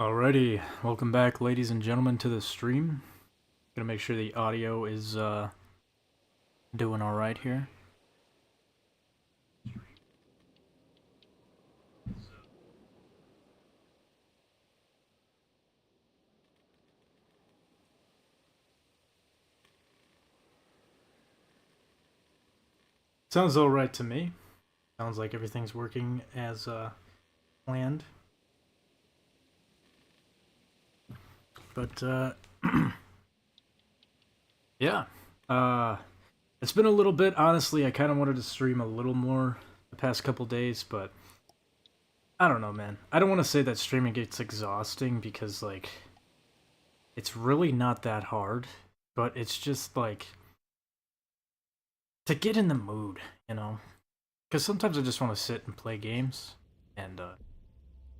Alrighty, welcome back, ladies and gentlemen, to the stream. Gonna make sure the audio is doing all right here. Sounds all right to me. Sounds like everything's working as planned. But yeah, it's been a little bit. Honestly, I kind of wanted to stream a little more the past couple days, but I don't know, man. I don't want to say that streaming gets exhausting because like it's really not that hard, but it's just like to get in the mood, you know? Because sometimes I just want to sit and play games and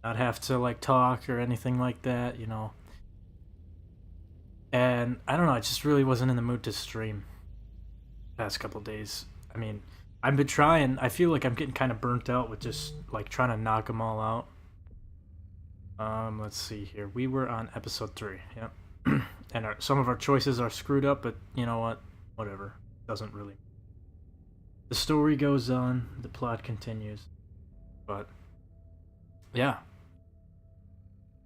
not have to like talk or anything like that, you know? And I don't know, I just really wasn't in the mood to stream past couple days. I mean, I've been trying. I feel like I'm getting kind of burnt out with just like trying to knock them all out. Let's see here. We were on episode 3, yep. And some of our choices are screwed up, but you know what? Whatever. Doesn't really. The story goes on, the plot continues. But yeah.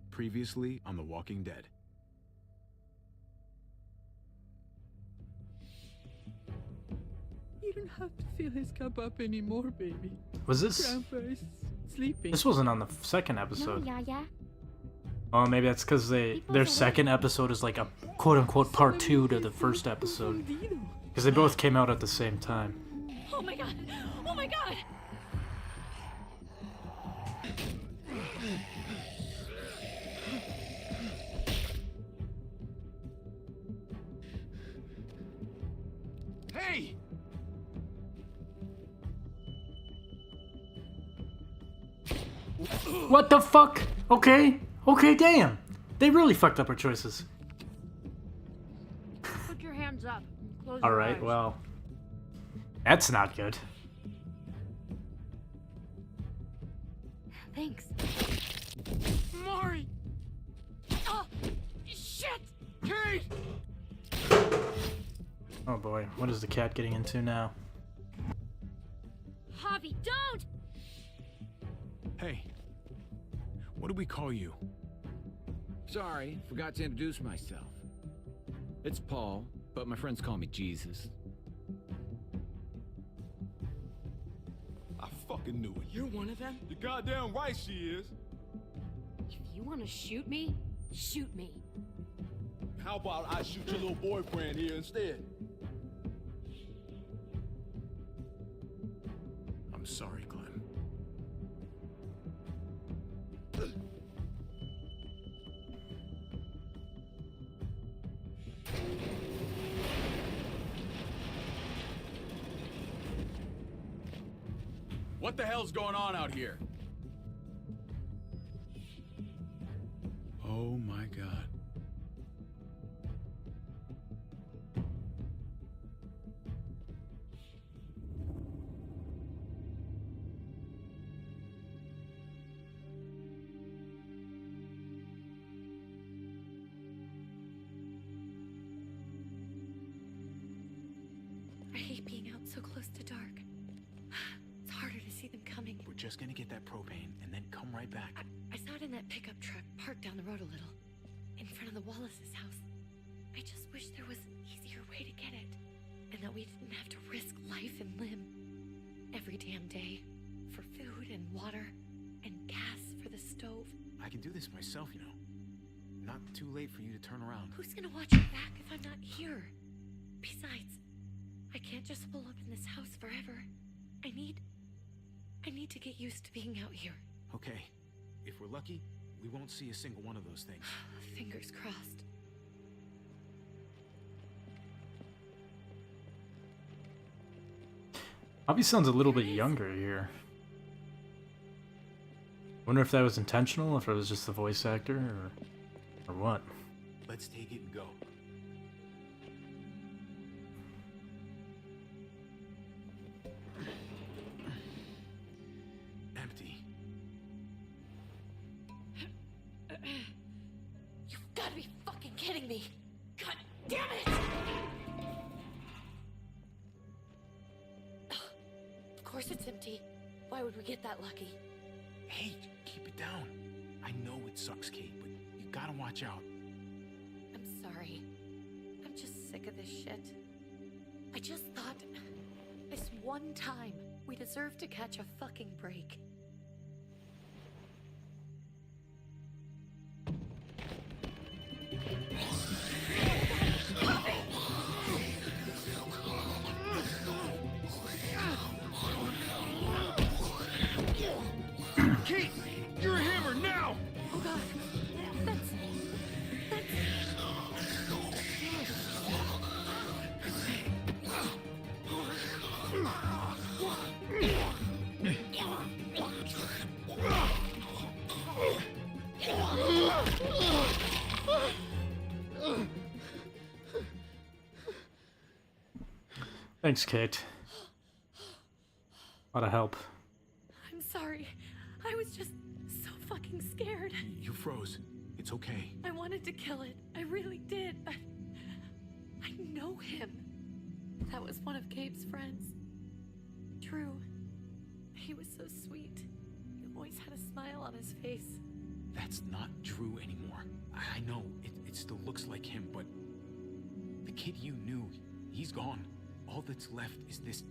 Previously on The Walking Dead. You don't have to fill his cup up anymore, baby. Was this? Grandpa is sleeping. This wasn't on the second episode. No, yeah. Oh, maybe that's because their second episode is like a quote-unquote part 2 to the first episode. Because they both came out at the same time. Oh my god! Oh my god! Hey! What the fuck? Okay, damn. They really fucked up our choices. Put your hands up. Close your Alright, eyes. well. That's not good. Thanks. Mari! Oh, shit! Kate! Oh boy, what is the cat getting into now? Javi, don't! Hey. What do we call you? Sorry, forgot to introduce myself. It's Paul, but my friends call me Jesus. I fucking knew it. You're one of them? You're goddamn right she is. If you want to shoot me, shoot me. How about I shoot your little boyfriend here instead? I'm sorry, Clem. What the hell's going on out here? Oh my god. I hate being out so close to dark. It's harder to see them coming. We're just gonna get that propane and then come right back. I saw it in that pickup truck parked down the road a little, in front of the Wallace's house. I just wish there was an easier way to get it, and that we didn't have to risk life and limb every damn day for food and water and gas for the stove. I can do this myself, you know. Not too late for you to turn around. Who's gonna watch your back if I'm not here? Besides, I can't just pull up in this house forever. I need to get used to being out here. Okay. If we're lucky, we won't see a single one of those things. Fingers crossed. Bobby sounds a little bit younger here. Wonder if that was intentional, if it was just the voice actor, or what. Let's take it and go. Empty. me. God damn it! Of course it's empty. Why would we get that lucky? Hey, keep it down. I know it sucks, Kate, but you gotta watch out. I'm sorry. I'm just sick of this shit. I just thought this one time we deserve to catch a fucking break. Kate, you're a hammer now! Oh god. That's... Thanks, Kate. A lot of help. I'm sorry. I was just so fucking scared. You froze. It's okay. I wanted to kill it. I really did. I know him. That was one of Gabe's friends. Drew. He was so sweet. He always had a smile on his face. That's not Drew anymore. I know, it still looks like him, but... The kid you knew, he's gone. All that's left is this...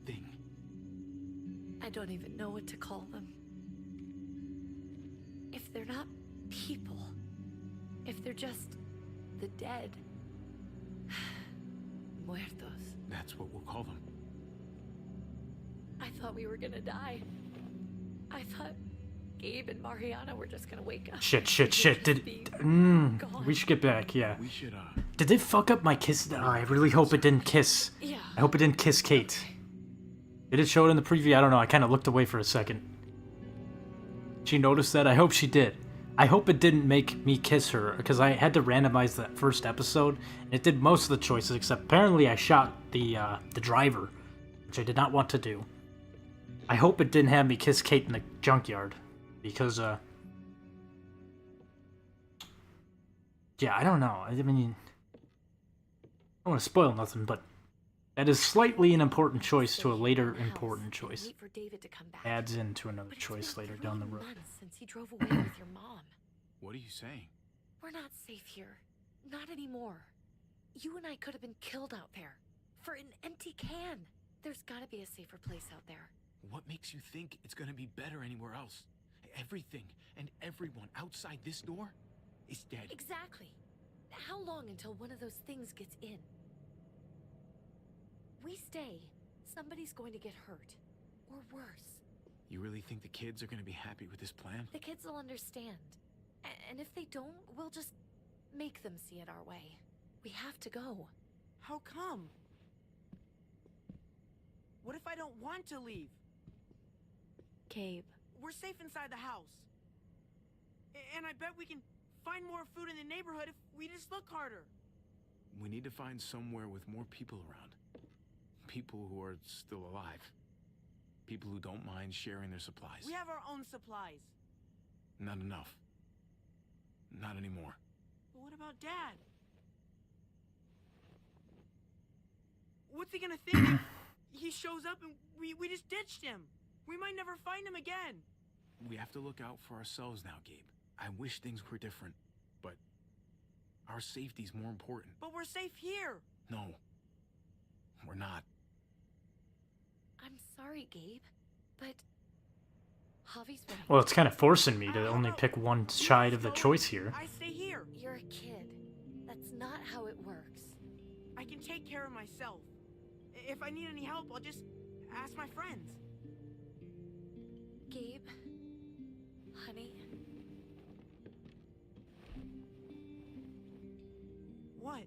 thing. I don't even know what to call them. If they're not people, if they're just the dead, muertos. That's what we'll call them. I thought we were gonna die. I thought Gabe and Mariana were just gonna wake up. Shit. Gone. We should get back, yeah. We should, Did they fuck up my kiss? Oh, I really hope it didn't kiss. Yeah. I hope it didn't kiss Kate. Did it show it in the preview? I don't know. I kind of looked away for a second. She noticed that? I hope she did. I hope it didn't make me kiss her, because I had to randomize that first episode, and it did most of the choices, except apparently I shot the driver, which I did not want to do. I hope it didn't have me kiss Kate in the junkyard, because, yeah, I don't know. I mean, I don't want to spoil nothing, but that is slightly an important choice to a later important choice. Wait for David to come back. Adds into another But it's choice been later down the 3 road. months since he drove away with your mom. What are you saying? We're not safe here. Not anymore. You and I could have been killed out there. For an empty can. There's gotta be a safer place out there. What makes you think it's gonna be better anywhere else? Everything and everyone outside this door is dead. Exactly. How long until one of those things gets in? We stay, somebody's going to get hurt. Or worse. You really think the kids are gonna be happy with this plan? The kids will understand. And if they don't, we'll just make them see it our way. We have to go. How come? What if I don't want to leave? Gabe. We're safe inside the house. And I bet we can find more food in the neighborhood if we just look harder. We need to find somewhere with more people around. People who are still alive. People who don't mind sharing their supplies. We have our own supplies. Not enough. Not anymore. But what about Dad? What's he gonna think if he shows up and we just ditched him? We might never find him again. We have to look out for ourselves now, Gabe. I wish things were different, but our safety's more important. But we're safe here. No, we're not. I'm sorry, Gabe, but Javi's right. Well, it's kind of forcing me to How only about pick one you side of the go choice and here. I stay here. You're a kid. That's not how it works. I can take care of myself. If I need any help, I'll just ask my friends. Gabe, honey, What?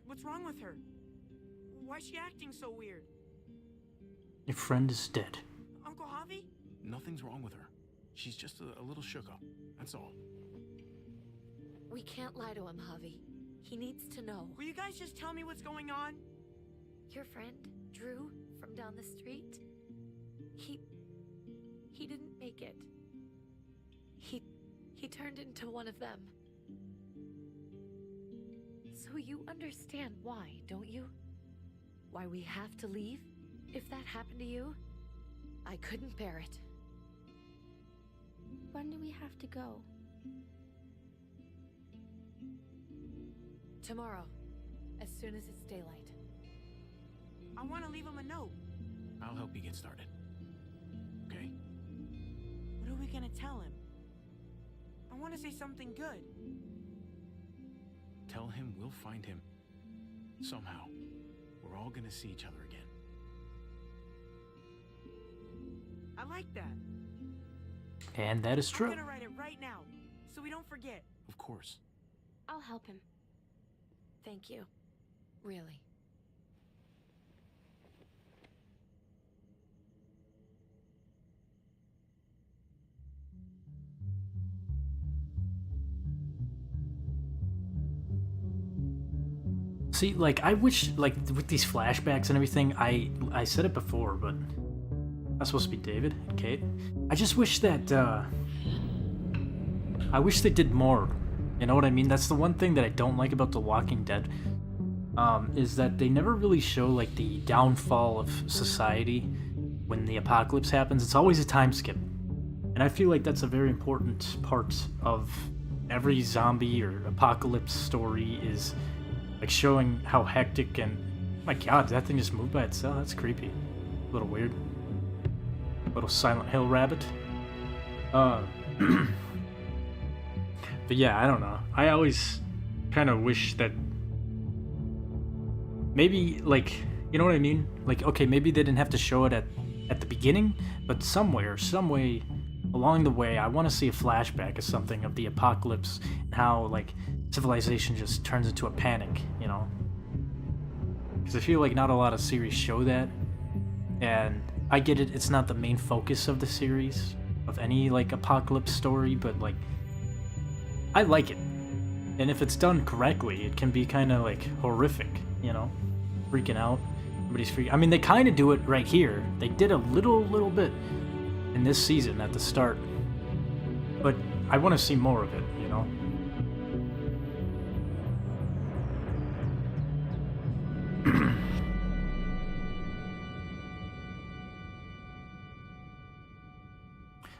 What's wrong with her? Why's she acting so weird? Your friend is dead. Uncle Javi? Nothing's wrong with her. She's just a little shook up. That's all. we can't lie to him, Javi. He needs to know. Will you guys just tell me what's going on? Your friend, Drew, from down the street, he He didn't make it. He turned into one of them. So you understand why, don't you? Why we have to leave? If that happened to you, I couldn't bear it. When do we have to go? Tomorrow, as soon as it's daylight. I want to leave him a note. I'll help you get started. Okay? What are we gonna tell him? I want to say something good. Tell him we'll find him. Somehow. We're all gonna see each other again. I like that. And that is I'm true. gonna write it right now, so we don't forget. Of course. I'll help him. Thank you. Really. See, like, I wish, like, with these flashbacks and everything, I said it before, but that's supposed to be David and Kate. I just wish that, I wish they did more. You know what I mean? That's the one thing that I don't like about The Walking Dead, is that they never really show, like, the downfall of society when the apocalypse happens. It's always a time skip. And I feel like that's a very important part of every zombie or apocalypse story, is like showing how hectic and, my god, that thing just moved by itself. That's creepy. A little weird. Little Silent Hill rabbit. But yeah, I don't know. I always kind of wish that maybe, like, you know what I mean? Like, okay, maybe they didn't have to show it at the beginning, but somewhere, some way along the way, I want to see a flashback of something of the apocalypse and how, like, civilization just turns into a panic, you know? Because I feel like not a lot of series show that, and I get it, it's not the main focus of the series, of any, like, apocalypse story, but, like, I like it. And if it's done correctly, it can be kind of, like, horrific, you know? Freaking out. Everybody's freaking. I mean, they kind of do it right here. They did a little bit in this season at the start, but I want to see more of it, you know?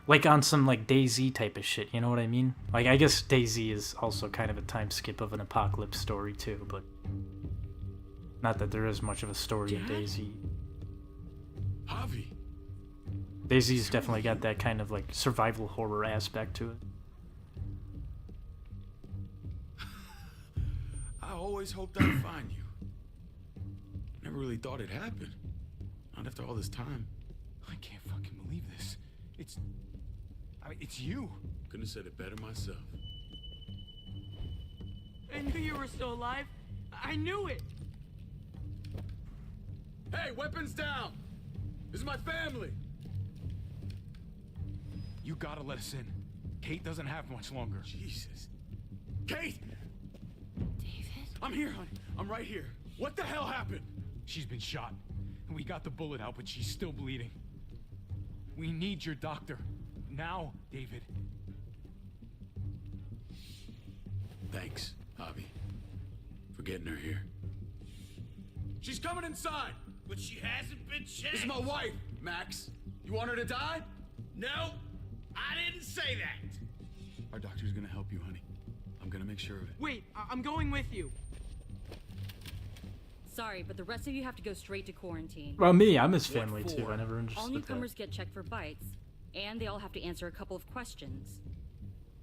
Like on some, like, DayZ type of shit, you know what I mean? Like, I guess DayZ is also kind of a time skip of an apocalypse story too, but not that there is much of a story in DayZ. Javi. DayZ's definitely got that kind of, like, survival horror aspect to it. I always hoped I'd find you. Never really thought it'd happen. Not after all this time. I can't fucking believe this. It's you. Couldn't have said it better myself. I knew you were still alive. I knew it. Hey, weapons down! This is my family! You gotta let us in. Kate doesn't have much longer. Jesus. Kate! David? I'm here, honey. I'm right here. What the hell happened? She's been shot. And we got the bullet out, but she's still bleeding. We need your doctor. Now, David. Thanks, Javi, for getting her here. She's coming inside! But she hasn't been checked. This is my wife, Max. You want her to die? No, I didn't say that. Our doctor's gonna help you, honey. I'm gonna make sure of it. Wait, I'm going with you. Sorry, but the rest of you have to go straight to quarantine. Well, me, I'm his family too. I never All understood newcomers that. get checked for bites, and they all have to answer a couple of questions.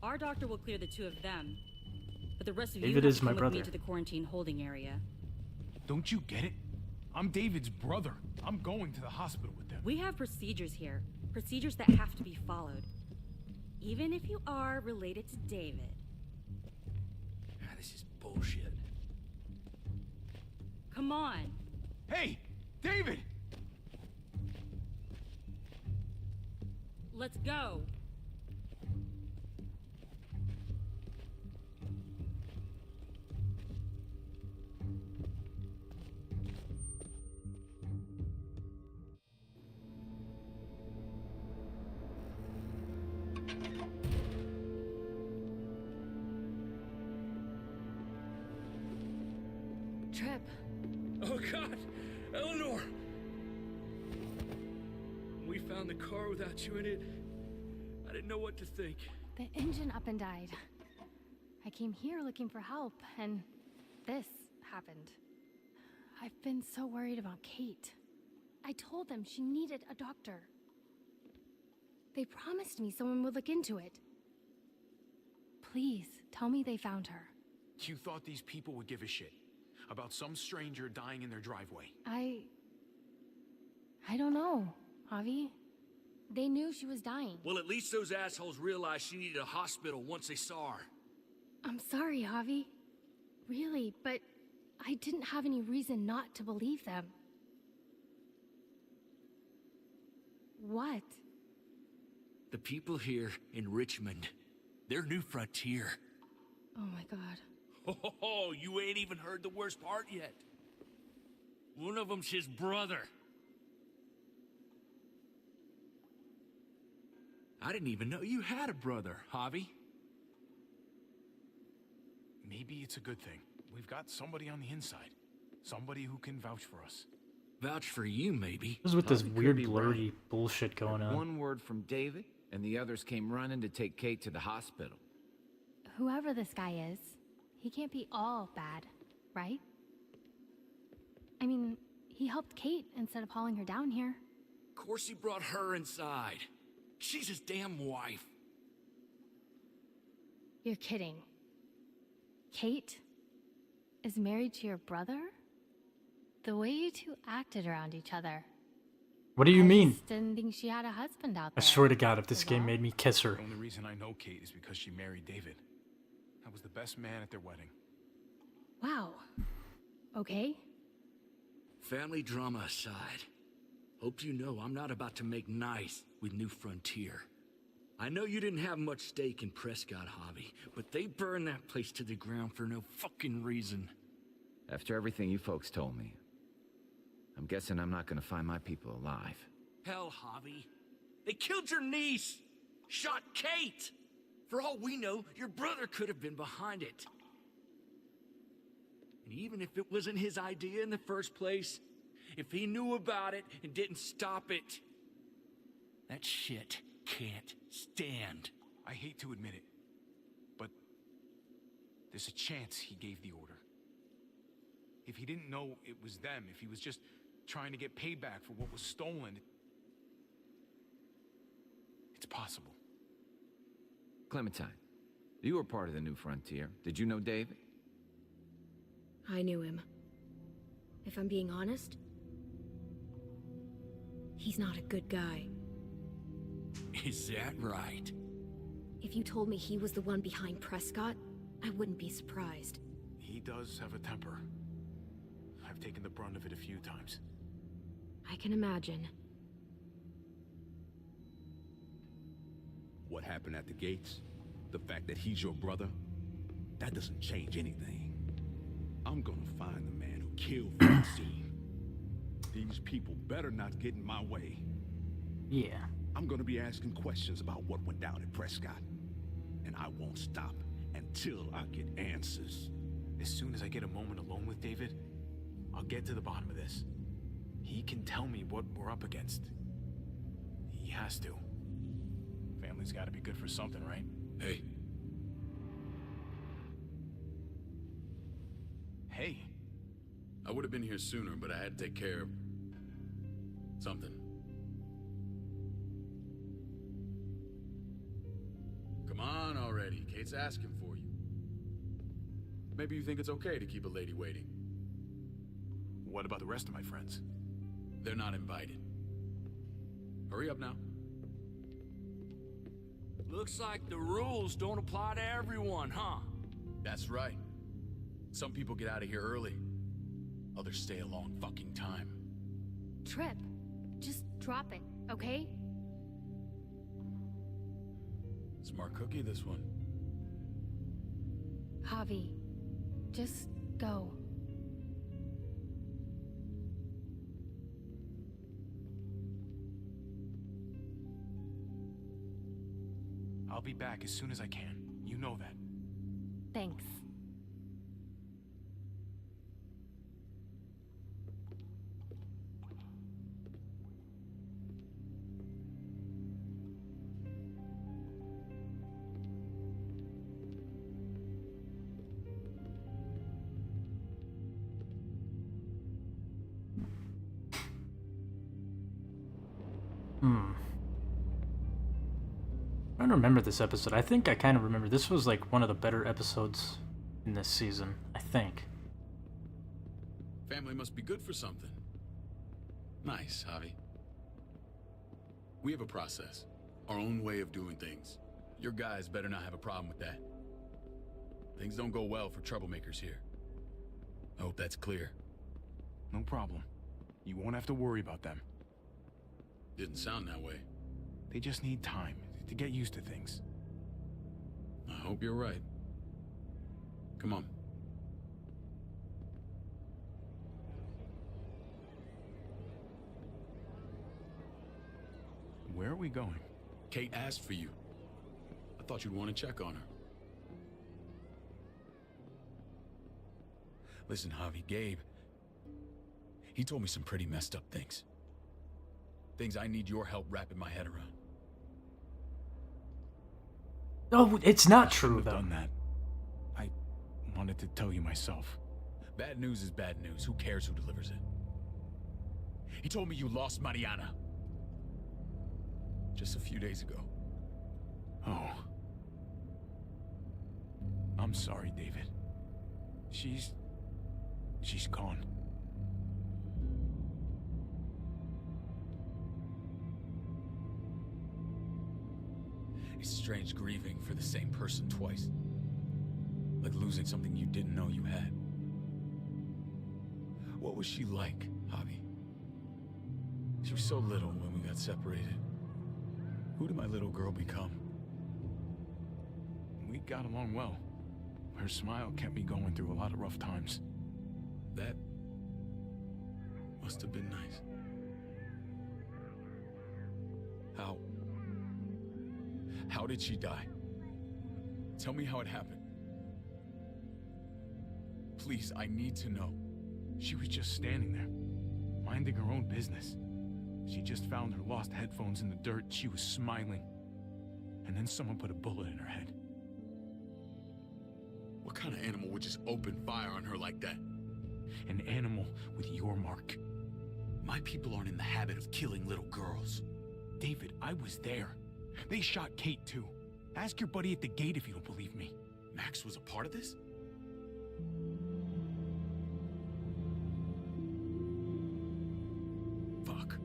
Our doctor will clear the two of them, but the rest of you David have is to my come with brother. me to the quarantine holding area. Don't you get it? I'm David's brother. I'm going to the hospital with them. We have procedures here, procedures that have to be followed, even if you are related to David. This is bullshit. Come on. Hey, David! Let's go. Trip. Oh God, Eleanor! When we found the car without you in it, I didn't know what to think. The engine up and died. I came here looking for help, and this happened. I've been so worried about Kate. I told them she needed a doctor. They promised me someone would look into it. Please, tell me they found her. You thought these people would give a shit about some stranger dying in their driveway? I don't know, Javi. They knew she was dying. Well, at least those assholes realized she needed a hospital once they saw her. I'm sorry, Javi. Really, but I didn't have any reason not to believe them. What? The people here in Richmond, their new frontier. Oh my god. Oh, you ain't even heard the worst part yet. One of them's his brother. I didn't even know you had a brother, Javi. Maybe it's a good thing. We've got somebody on the inside. Somebody who can vouch for us. Vouch for you, maybe. What is with this Javi could weird be blurry right. bullshit going on? One word from David, and the others came running to take Kate to the hospital. Whoever this guy is, he can't be all bad, right? I mean, he helped Kate instead of hauling her down here. Of course he brought her inside. She's his damn wife. You're kidding. Kate is married to your brother? The way you two acted around each other. What do you mean? Just didn't think she had a husband out I there. swear to God, if this Is game all? made me kiss her. The only reason I know Kate is because she married David. I was the best man at their wedding. Wow. Okay. Family drama aside, hope you know I'm not about to make nice with New Frontier. I know you didn't have much stake in Prescott, Javi, but they burned that place to the ground for no fucking reason. After everything you folks told me, I'm guessing I'm not gonna find my people alive. Hell, Javi. They killed your niece! Shot Kate! For all we know, your brother could have been behind it. And even if it wasn't his idea in the first place, if he knew about it and didn't stop it, that shit can't stand. I hate to admit it, but there's a chance he gave the order. If he didn't know it was them, if he was just trying to get payback for what was stolen, it's possible. Clementine, you were part of the New Frontier. Did you know David? I knew him. If I'm being honest, he's not a good guy. Is that right? If you told me he was the one behind Prescott, I wouldn't be surprised. He does have a temper. I've taken the brunt of it a few times. I can imagine. What happened at the gates? The fact that he's your brother? That doesn't change anything. I'm gonna find the man who killed Francine. These people better not get in my way. Yeah. I'm gonna be asking questions about what went down at Prescott. And I won't stop until I get answers. As soon as I get a moment alone with David, I'll get to the bottom of this. He can tell me what we're up against. He has to. Family's gotta be good for something, right? Hey. Hey. I would have been here sooner, but I had to take care of something. Come on already. Kate's asking for you. Maybe you think it's okay to keep a lady waiting. What about the rest of my friends? They're not invited. Hurry up now. Looks like the rules don't apply to everyone, huh? That's right. Some people get out of here early. Others stay a long fucking time. Trip. Just drop it, okay? Smart cookie, this one. Javi, just go. I'll be back as soon as I can. You know that. Thanks. trying to remember this episode. I think I kind of remember. This was like one of the better episodes in this season, I think. Family must be good for something. Nice, Javi. We have a process, our own way of doing things. Your guys better not have a problem with that. Things don't go well for troublemakers here. I hope that's clear. No problem. You won't have to worry about them. Didn't sound that way. They just need time to get used to things. I hope you're right. Come on. Where are we going? Kate asked for you. I thought you'd want to check on her. Listen, Javi, Gabe, he told me some pretty messed up things. Things I need your help wrapping my head around. No, it's not I true, shouldn't have though. done that. I wanted to tell you myself. Bad news is bad news. Who cares who delivers it? He told me you lost Mariana. Just a few days ago. Oh. I'm sorry, David. She's gone. It's strange grieving for the same person twice. Like losing something you didn't know you had. What was she like, Javi? She was so little when we got separated. Who did my little girl become? We got along well. Her smile kept me going through a lot of rough times. That must have been nice. How did she die? Tell me how it happened. Please, I need to know. She was just standing there, minding her own business. She just found her lost headphones in the dirt. She was smiling. And then someone put a bullet in her head. What kind of animal would just open fire on her like that? An animal with your mark. My people aren't in the habit of killing little girls. David, I was there. They shot Kate too. Ask your buddy at the gate if you don't believe me. Max was a part of this? Fuck.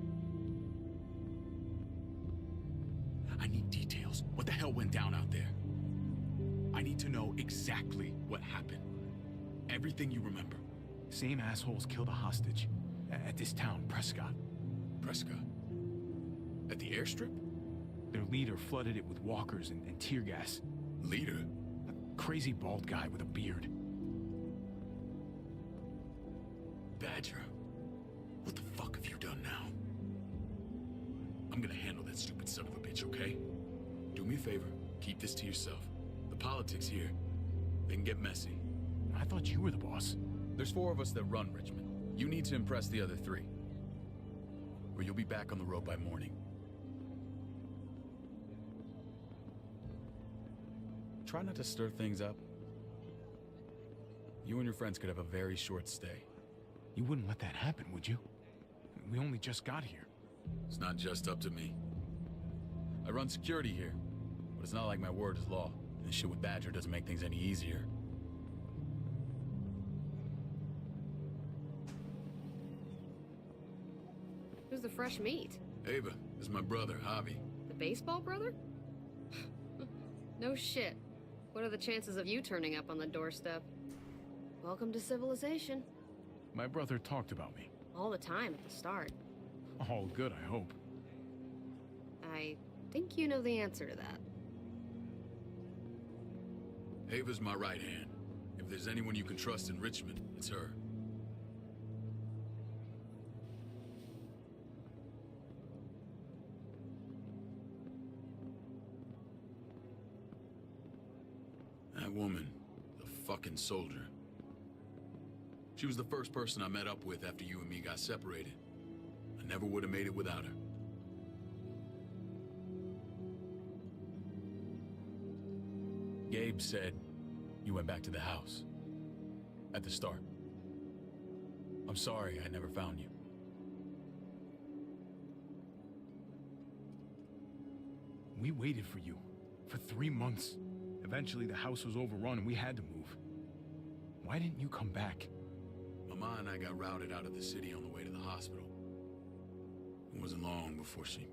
I need details. What the hell went down out there? I need to know exactly what happened. Everything you remember. Same assholes killed a hostage at this town, Prescott. Prescott? At the airstrip? Their leader flooded it with walkers and tear gas. Leader? A crazy bald guy with a beard. Badger, what the fuck have you done now? I'm gonna handle that stupid son of a bitch, okay? Do me a favor, keep this to yourself. The politics here, they can get messy. I thought you were the boss. There's 4 of us that run Richmond. You need to impress the other 3. Or you'll be back on the road by morning. Try not to stir things up. You and your friends could have a very short stay. You wouldn't let that happen, would you? We only just got here. It's not just up to me. I run security here, but it's not like my word is law. And this shit with Badger doesn't make things any easier. Who's the fresh meat? Ava, this is my brother, Javi. The baseball brother? No shit. What are the chances of you turning up on the doorstep? Welcome to civilization. My brother talked about me. All the time at the start. All good, I hope. I think you know the answer to that. Ava's my right hand. If there's anyone you can trust in Richmond, it's her. That woman, the fucking soldier. She was the first person I met up with after you and me got separated. I never would have made it without her. Gabe said you went back to the house. At the start. I'm sorry I never found you. We waited for you. For 3 months. Eventually, the house was overrun and we had to move. Why didn't you come back? Mama and I got routed out of the city on the way to the hospital. It wasn't long before she...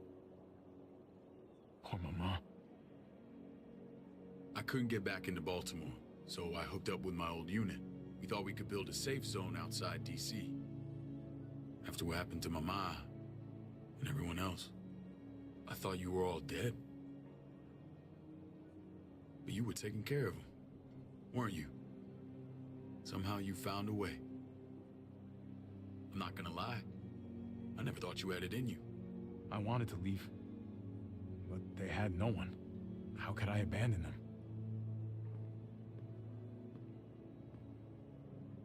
Poor Mama. I couldn't get back into Baltimore, so I hooked up with my old unit. We thought we could build a safe zone outside D.C. After what happened to Mama and everyone else, I thought you were all dead. But you were taking care of them, weren't you? Somehow you found a way. I'm not gonna lie. I never thought you had it in you. I wanted to leave, but they had no one. How could I abandon them?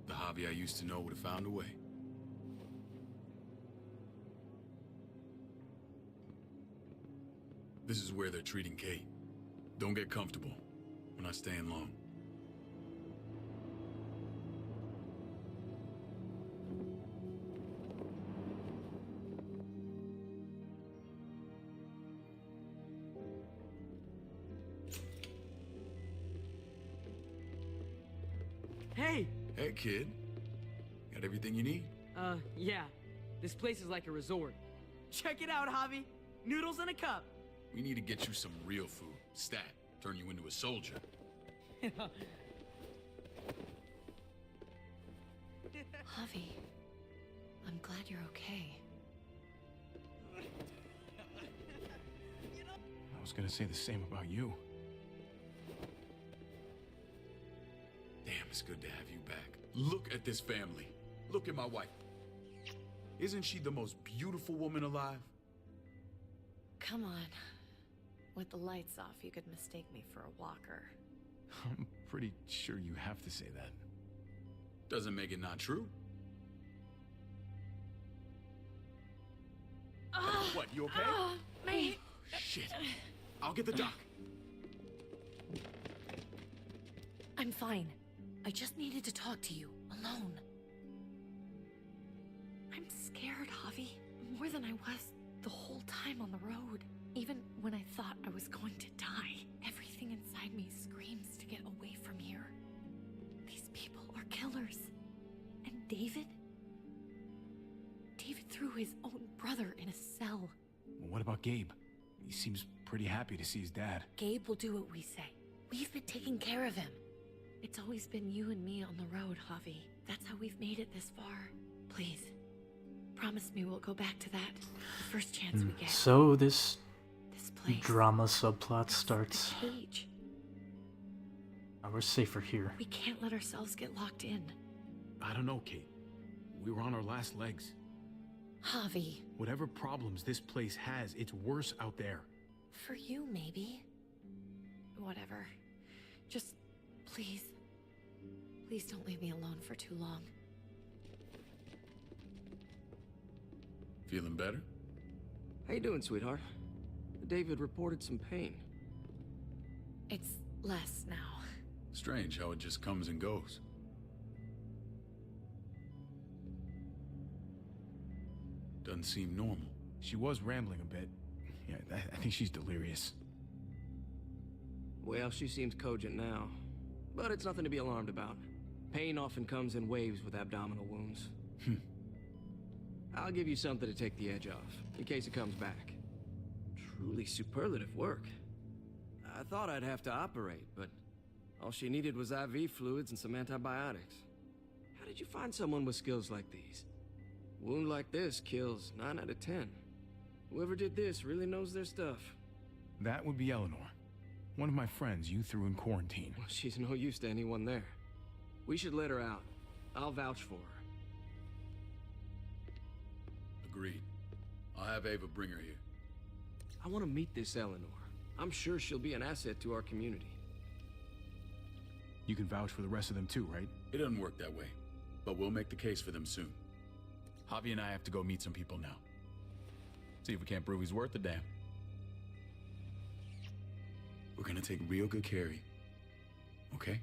The Javi I used to know would have found a way. This is where they're treating Kate. Don't get comfortable. We're not staying long. Hey! Hey, kid. Got everything you need? Yeah. This place is like a resort. Check it out, Javi. Noodles in a cup. We need to get you some real food. Stat. Turn you into a soldier. Javi, I'm glad you're okay. I was gonna say the same about you. Damn, it's good to have you back. Look at this family. Look at my wife. Isn't she the most beautiful woman alive? Come on. With the lights off, you could mistake me for a walker. I'm pretty sure you have to say that. Doesn't make it not true. What, you okay? Mate! Shit. I'll get the doc. I'm fine. I just needed to talk to you, alone. I'm scared, Javi. More than I was the whole time on the road. Even when I thought I was going to die, everything inside me screams to get away from here. These people are killers. And David? David threw his own brother in a cell. Well, what about Gabe? He seems pretty happy to see his dad. Gabe will do what we say. We've been taking care of him. It's always been you and me on the road, Javi. That's how we've made it this far. Please, promise me we'll go back to that the first chance we get. So this place, drama subplot starts. The cage. Oh, we're safer here. We can't let ourselves get locked in. I don't know, Kate. We were on our last legs. Javi. Whatever problems this place has, it's worse out there. For you, maybe. Whatever. Just, please. Please don't leave me alone for too long. Feeling better? How you doing, sweetheart? David reported some pain. It's less now. Strange how it just comes and goes. Doesn't seem normal. She was rambling a bit. Yeah, I think she's delirious. Well, she seems cogent now. But it's nothing to be alarmed about. Pain often comes in waves with abdominal wounds. I'll give you something to take the edge off, in case it comes back. Truly superlative work. I thought I'd have to operate, but all she needed was IV fluids and some antibiotics. How did you find someone with skills like these? A wound like this kills 9 out of 10. Whoever did this really knows their stuff. That would be Eleanor. One of my friends you threw in quarantine. Well, she's no use to anyone there. We should let her out. I'll vouch for her. Agreed. I'll have Ava bring her here. I want to meet this Eleanor. I'm sure she'll be an asset to our community. You can vouch for the rest of them too, right? It doesn't work that way, but we'll make the case for them soon. Javi and I have to go meet some people now. See if we can't prove he's worth the damn. We're gonna take real good care of you. Okay?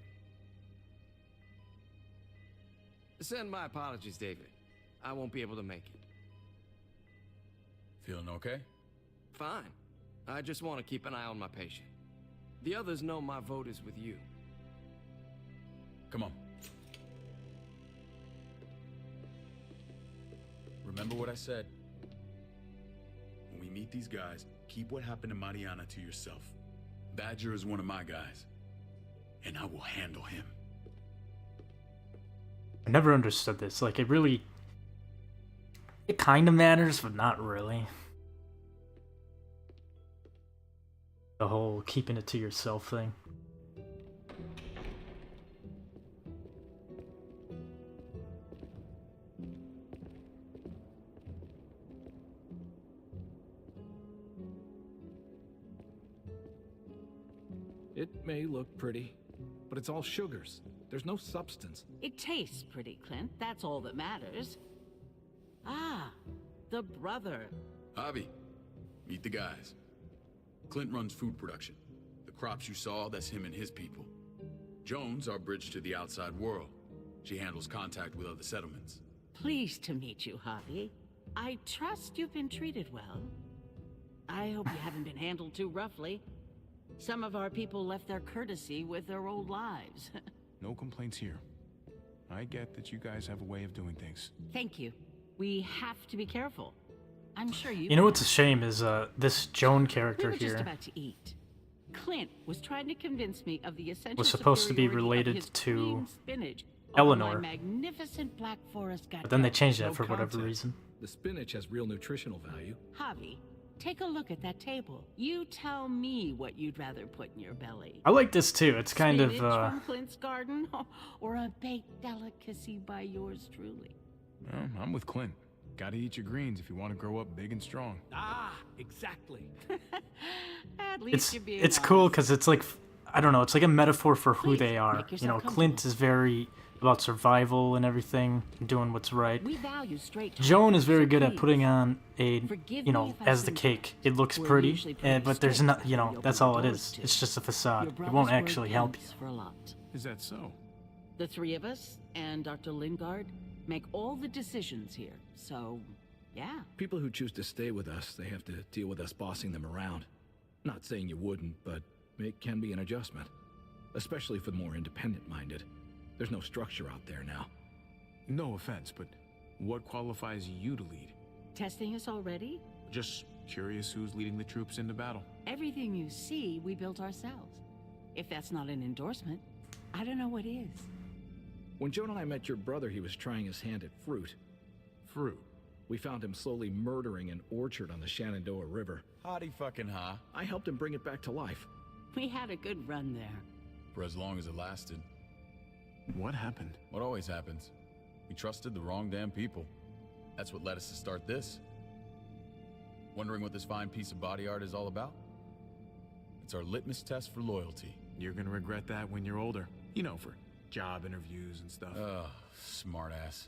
Send my apologies, David. I won't be able to make it. Feeling okay? Fine. I just want to keep an eye on my patient. The others know my vote is with you. Come on. Remember what I said. When we meet these guys, keep what happened to Mariana to yourself. Badger is one of my guys, and I will handle him. I never understood this. Like, it kind of matters, but not really. The whole keeping it to yourself thing. It may look pretty, but it's all sugars. There's no substance. It tastes pretty, Clint. That's all that matters. Ah, the brother. Javi, meet the guys. Clint runs food production. The crops you saw, that's him and his people. Joan's our bridge to the outside world. She handles contact with other settlements. Pleased to meet you, Javi. I trust you've been treated well. I hope you haven't been handled too roughly. Some of our people left their courtesy with their old lives. No complaints here. I get that you guys have a way of doing things. Thank you. We have to be careful. I'm sure you... You know what's a shame is this Joan character we were just here about to eat. Clint was trying to convince me of the essential was supposed to be superiority of related his to cream spinach Eleanor. over my magnificent Black Forest But then they goddamn. changed that No for whatever context. reason. The spinach has real nutritional value. Javi, take a look at that table. You tell me what you'd rather put in your belly. I like this too. It's kind Spinach of from Clint's garden, or a baked delicacy by yours truly. Well, I'm with Clint. Gotta eat your greens if you want to grow up big and strong. Ah, exactly. At least you're being it's cool honest. because it's like, I don't know, it's like a metaphor for who Please, they are. make You yourself know, Clint is very about survival and everything, doing what's right. We value straight talk, Joan is very so good at please, putting on a, forgive you me know, if I as the seem cake. It looks We're pretty, usually pretty but there's strict not, you when know, we that's open all the it doors is. to. It's just a Your facade. It brother's won't word actually help you. counts for a lot. Is that so? The three of us and Dr. Lingard make all the decisions here, so yeah. People who choose to stay with us, they have to deal with us bossing them around. Not saying you wouldn't, but it can be an adjustment. Especially for the more independent-minded. There's no structure out there now. No offense, but what qualifies you to lead? Testing us already? Just curious who's leading the troops into battle. Everything you see, we built ourselves. If that's not an endorsement, I don't know what is. When Joan and I met your brother, he was trying his hand at fruit. Fruit? We found him slowly murdering an orchard on the Shenandoah River. Howdy fucking ha. I helped him bring it back to life. We had a good run there. For as long as it lasted. What happened? What always happens. We trusted the wrong damn people. That's what led us to start this. Wondering what this fine piece of body art is all about? It's our litmus test for loyalty. You're gonna regret that when you're older. You know, for job interviews and stuff. Ugh, smartass.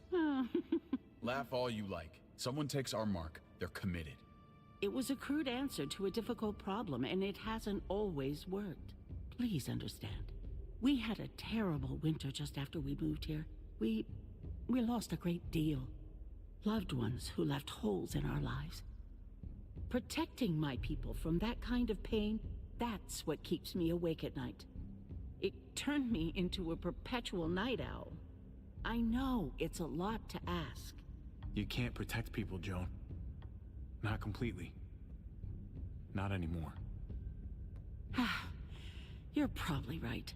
Laugh all you like. Someone takes our mark, they're committed. It was a crude answer to a difficult problem, and it hasn't always worked. Please understand. We had a terrible winter just after we moved here. We lost a great deal. Loved ones who left holes in our lives. Protecting my people from that kind of pain, that's what keeps me awake at night. It turned me into a perpetual night owl. I know it's a lot to ask. You can't protect people, Joan. Not completely. Not anymore. You're probably right.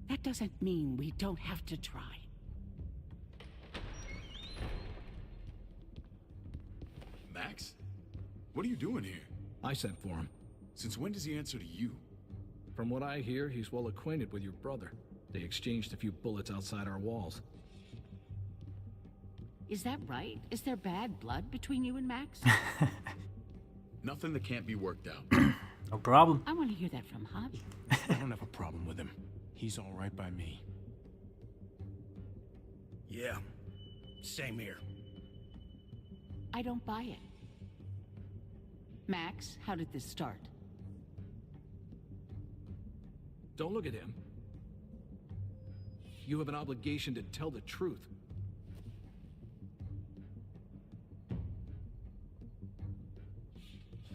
That doesn't mean we don't have to try. Max? What are you doing here? I sent for him. Since when does he answer to you? From what I hear, he's well acquainted with your brother. They exchanged a few bullets outside our walls. Is that right? Is there bad blood between you and Max? Nothing that can't be worked out. No problem. I want to hear that from Javi. I don't have a problem with him. He's all right by me. Yeah, same here. I don't buy it. Max, how did this start? Don't look at him. You have an obligation to tell the truth.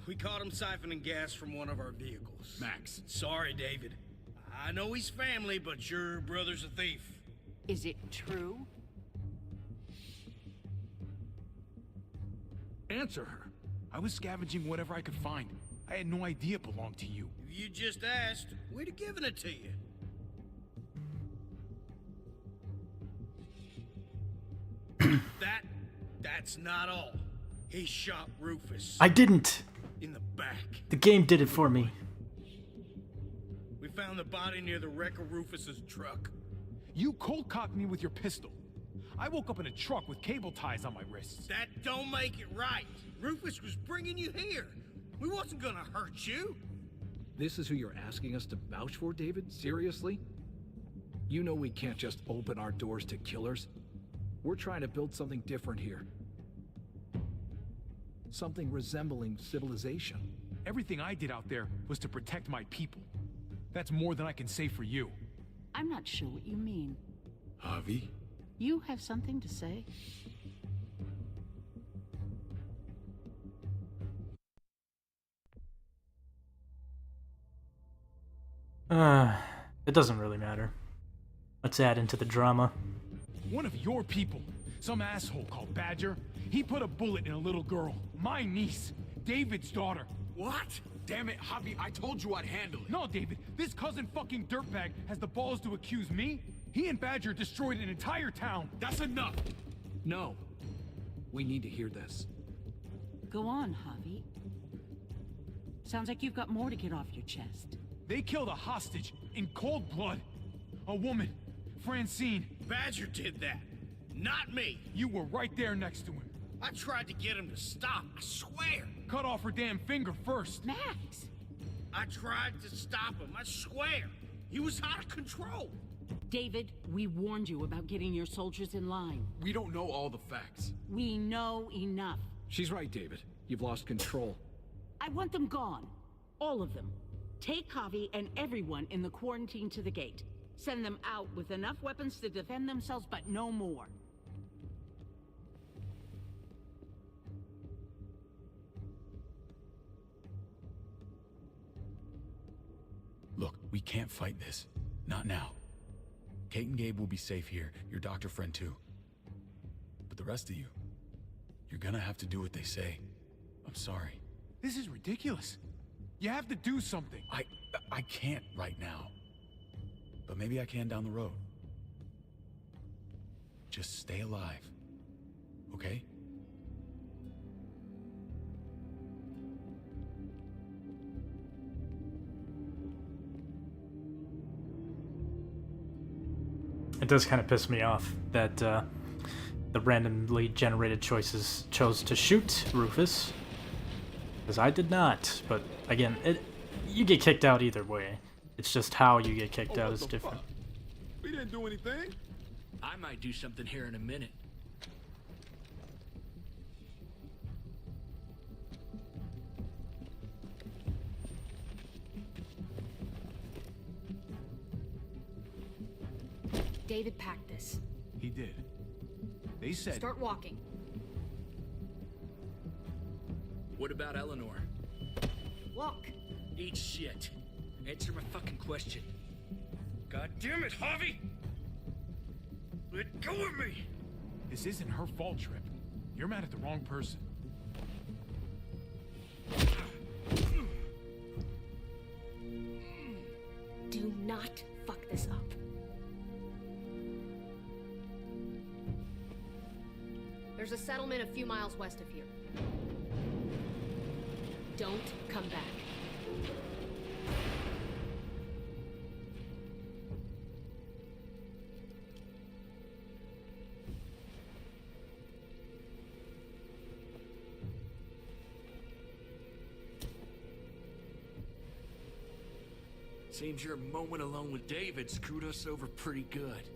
We caught him siphoning gas from one of our vehicles. Max. Sorry, David. I know he's family, but your brother's a thief. Is it true? Answer her. I was scavenging whatever I could find. I had no idea it belonged to you. If you just asked, we'd have given it to you. That's not all. He shot Rufus. I didn't. In the back. The game did it for me. We found the body near the wreck of Rufus's truck. You cold-cocked me with your pistol. I woke up in a truck with cable ties on my wrists. That don't make it right. Rufus was bringing you here. We wasn't gonna hurt you. This is who you're asking us to vouch for, David? Seriously? You know we can't just open our doors to killers. We're trying to build something different here. Something resembling civilization. Everything I did out there was to protect my people. That's more than I can say for you. I'm not sure what you mean. Javi? You have something to say? It doesn't really matter. Let's add into the drama. One of your people, some asshole called Badger, he put a bullet in a little girl, my niece, David's daughter. What? Damn it, Javi, I told you I'd handle it. No, David, this cousin fucking dirtbag has the balls to accuse me? He and Badger destroyed an entire town. That's enough. No. We need to hear this. Go on, Javi. Sounds like you've got more to get off your chest. They killed a hostage in cold blood. A woman, Francine. Badger did that, not me. You were right there next to him. I tried to get him to stop, I swear. Cut off her damn finger first. Max! I tried to stop him, I swear. He was out of control. David, we warned you about getting your soldiers in line. We don't know all the facts. We know enough. She's right, David. You've lost control. I want them gone. All of them. Take Javi and everyone in the quarantine to the gate. Send them out with enough weapons to defend themselves, but no more. Look, we can't fight this. Not now. Kate and Gabe will be safe here, your doctor friend too. But the rest of you, you're gonna have to do what they say. I'm sorry. This is ridiculous. You have to do something. I can't right now. But maybe I can down the road. Just stay alive. Okay? It does kind of piss me off that the randomly generated choices chose to shoot Rufus. Because I did not. But again, you get kicked out either way. It's just how you get kicked out is different. We didn't do anything. I might do something here in a minute. David packed this. He did. They said... Start walking. What about Eleanor? Walk. Eat shit. Answer my fucking question. God damn it, Javi! Let go of me! This isn't her fault, Trip. You're mad at the wrong person. Do not fuck this up. There's a settlement a few miles west of here. Don't come back. Seems your moment alone with David screwed us over pretty good.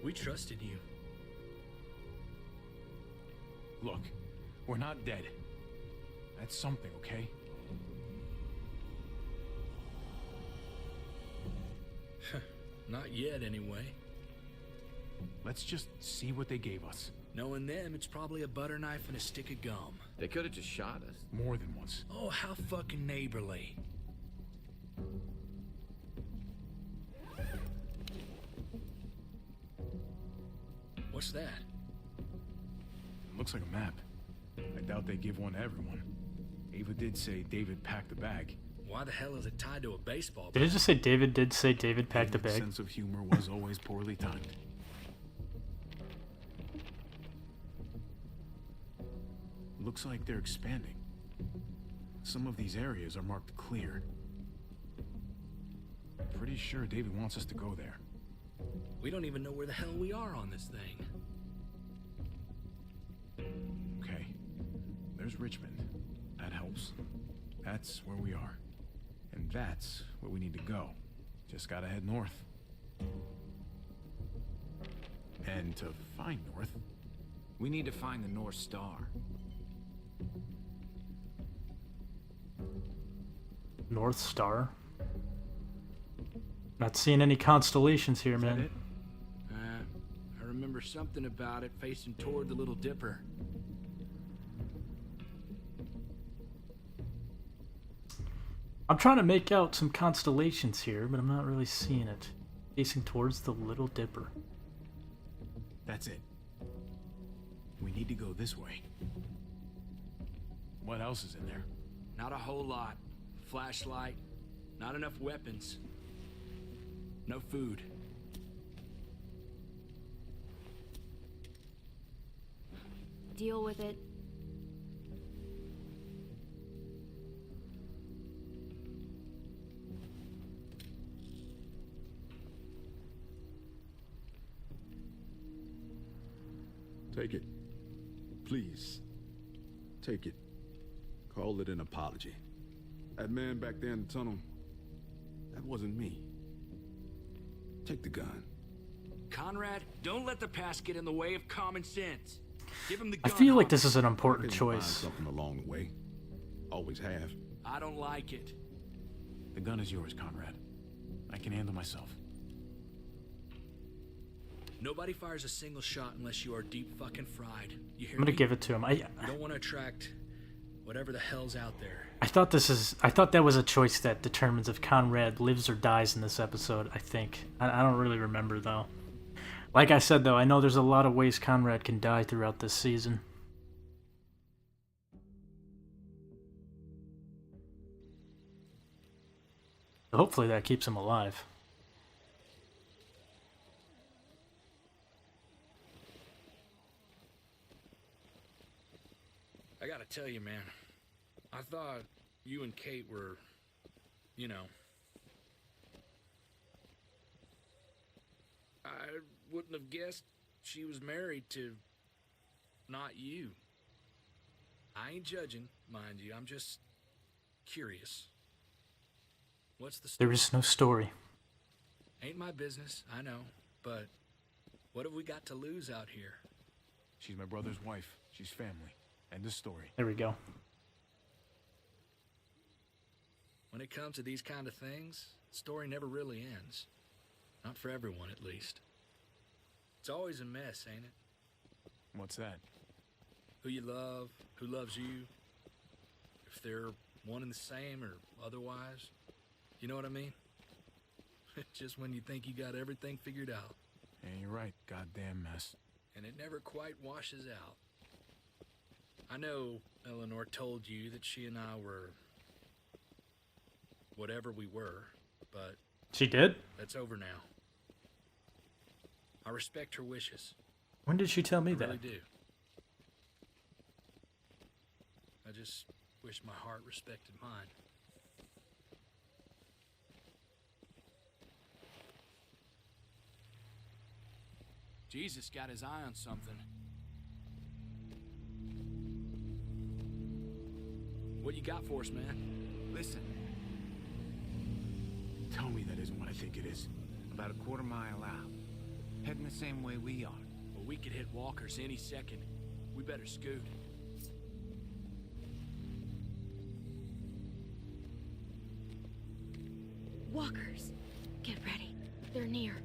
We trusted you. Look, we're not dead. That's something, okay? Not yet, anyway. Let's just see what they gave us. Knowing them, it's probably a butter knife and a stick of gum. They could have just shot us. More than once. Oh, how fucking neighborly. What's that? Looks like a map. I doubt they give one to everyone. Ava did say David packed a bag. Why the hell is it tied to a baseball bat? Did it just say David did say David packed a David's bag? sense of humor was always poorly timed. Looks like they're expanding. Some of these areas are marked clear. Pretty sure David wants us to go there. We don't even know where the hell we are on this thing. Okay. There's Richmond. That helps. That's where we are. And that's where we need to go. Just gotta head north. And to find north, We need to find the North Star. North Star? Not seeing any constellations here, is that man. it? I remember something about it facing toward the Little Dipper. I'm trying to make out some constellations here, but I'm not really seeing it. Facing towards the Little Dipper. That's it. We need to go this way. What else is in there? Not a whole lot. Flashlight. Not enough weapons. No food. Deal with it. Take it. Please. Take it. Call it an apology. That man back there in the tunnel, that wasn't me. Take the gun. Conrad, don't let the past get in the way of common sense. Give him the I gun. feel like Hawk. this is an important I can find choice. something along the way. Always have. I don't like it. The gun is yours, Conrad. I can handle myself. Nobody fires a single shot unless you are deep fucking fried. You hear I'm gonna me? give it to him. You don't want to attract whatever the hell's out there. I thought that was a choice that determines if Conrad lives or dies in this episode, I think. I don't really remember, though. Like I said, though, I know there's a lot of ways Conrad can die throughout this season. Hopefully that keeps him alive. I gotta tell you, man. I thought you and Kate were, you know. I wouldn't have guessed she was married to not you. I ain't judging, mind you. I'm just curious. What's the story? There is no story. Ain't my business, I know, but what have we got to lose out here? She's my brother's wife. She's family. End of story. There we go. When it comes to these kind of things, the story never really ends. Not for everyone, at least. It's always a mess, ain't it? What's that? Who you love, who loves you, if they're one and the same or otherwise. You know what I mean? Just when you think you got everything figured out. Yeah, you're right. Goddamn mess. And it never quite washes out. I know Eleanor told you that she and I were whatever we were, but She did? that's over now. I respect her wishes. When did she tell me I that? really do. I just wish my heart respected mine. Jesus got his eye on something. What you got for us, man? Listen, Tell me that isn't what I think it is. about a quarter mile out. Heading the same way we are. Well, we could hit walkers any second. We better scoot. Walkers. Get ready. They're near.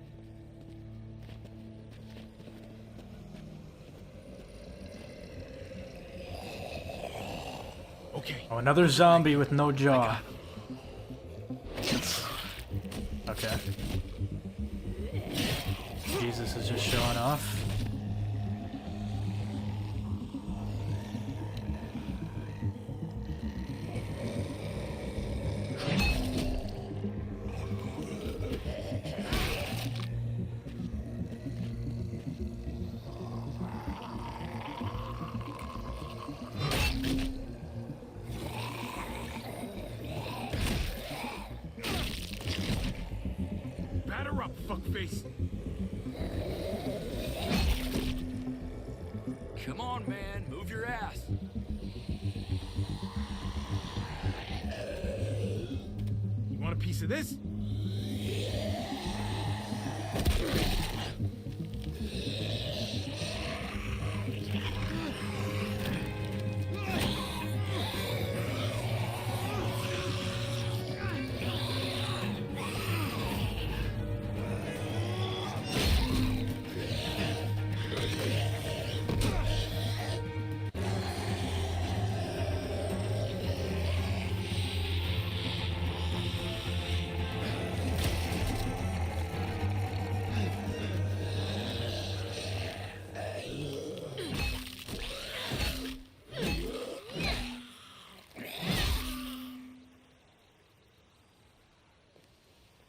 Oh, another zombie with no jaw. Okay. Jesus is just showing off. Batter up, fuckface. Come on, man, move your ass. You want a piece of this?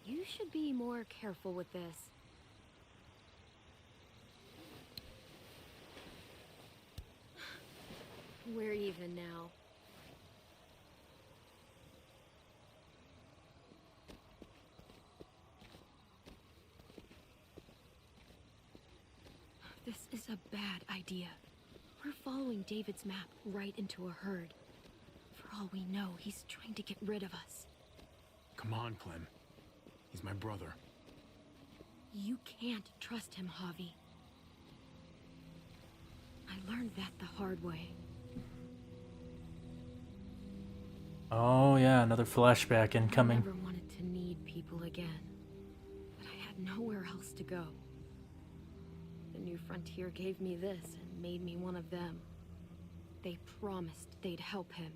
You should be more careful with this. We're even now. This is a bad idea. We're following David's map right into a herd. For all we know, he's trying to get rid of us. Come on, Clem. He's my brother. You can't trust him, Javi. I learned that the hard way. Oh yeah, another flashback incoming. I never wanted to need people again, but I had nowhere else to go. The New Frontier gave me this and made me one of them. They promised they'd help him.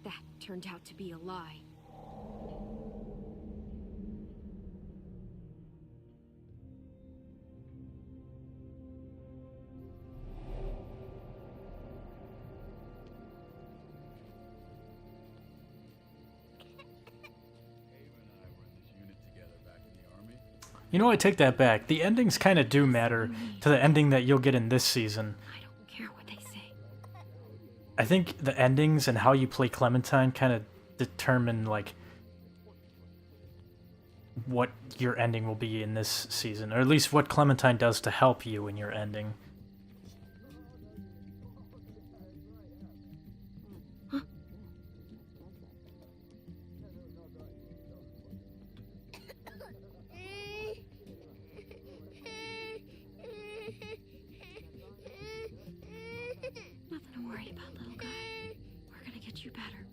That turned out to be a lie. You know, I take that back. The endings kind of do matter to the ending that you'll get in this season. I don't care what they say. I think the endings and how you play Clementine kind of determine, like, what your ending will be in this season. Or at least what Clementine does to help you in your ending. Nothing to worry about, little guy. We're gonna get you better.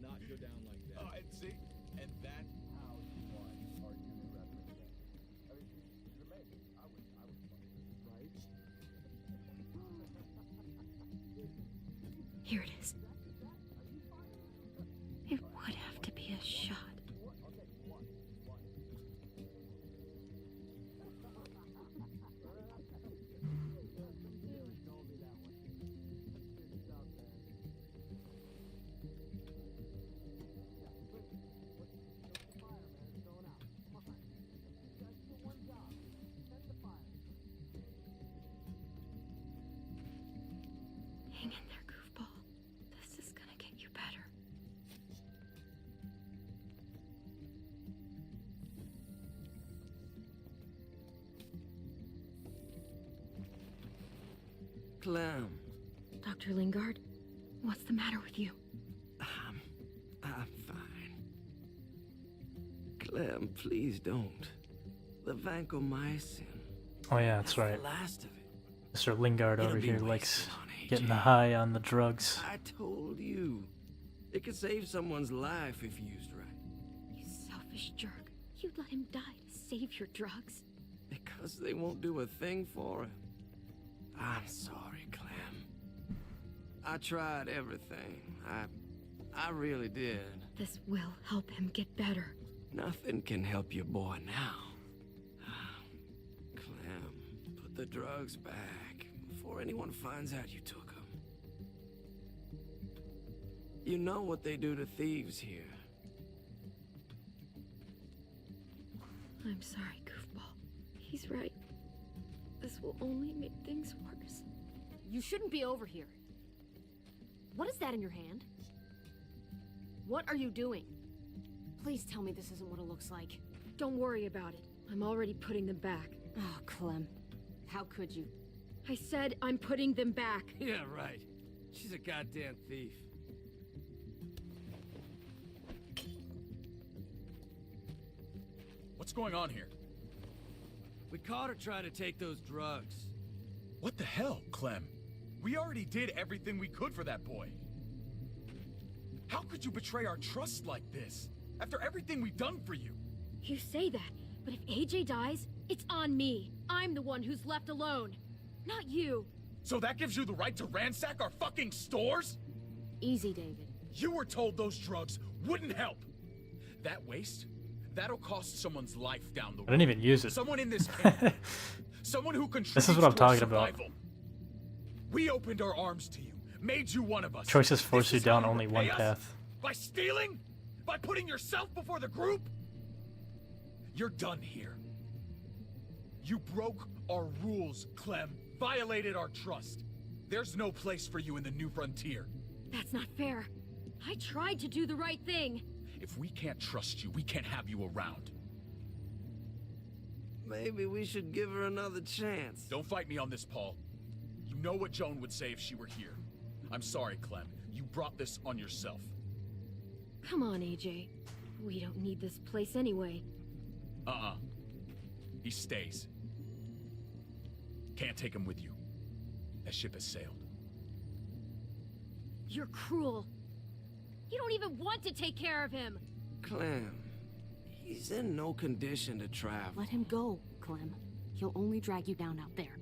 Not go down like that. Oh, and see, and that's how you want our unit represented. I mean, she's amazing. I was right. Here it is. It would have to be a shot. Hang in there, goofball. This is gonna get you better. Clem. Dr. Lingard, what's the matter with you? I'm fine. Clem, please don't. The vancomycin. Oh yeah, that's right. The last of it. Mr. Lingard It'll over be here wasted likes on AJ. getting the high on the drugs. I told you. It could save someone's life if used right. You selfish jerk. you'd let him die to save your drugs? Because they won't do a thing for him. I'm sorry, Clem. I tried everything. I really did. This will help him get better. Nothing can help your boy now. Clem, put the drugs back before anyone finds out you took them. You know what they do to thieves here. I'm sorry, Goofball. He's right. This will only make things worse. You shouldn't be over here. What is that in your hand? What are you doing? Please tell me this isn't what it looks like. Don't worry about it. I'm already putting them back. Oh, Clem. How could you? I said I'm putting them back. Yeah, right. She's a goddamn thief. What's going on here? We caught her trying to take those drugs. What the hell, Clem? We already did everything we could for that boy. How could you betray our trust like this? After everything we've done for you? You say that, but if AJ dies, it's on me. I'm the one who's left alone. Not you. So that gives you the right to ransack our fucking stores? Easy, David. You were told those drugs wouldn't help. That waste, that'll cost someone's life down the road. I didn't even use it. Someone in this camp. Someone who contributes This is what I'm to our talking about. survival. We opened our arms to you, made you one of us. Choices force you This is how down only one repay us? path. By stealing? By putting yourself before the group? You're done here. You broke our rules, Clem. Violated our trust. There's no place for you in the New Frontier. That's not fair. I tried to do the right thing. If we can't trust you, we can't have you around. Maybe we should give her another chance. Don't fight me on this, Paul. You know what Joan would say if she were here. I'm sorry, Clem. You brought this on yourself. Come on, AJ. We don't need this place anyway. He stays. Can't take him with you. That ship has sailed. You're cruel. You don't even want to take care of him. Clem, he's in no condition to travel. Let him go, Clem. He'll only drag you down out there.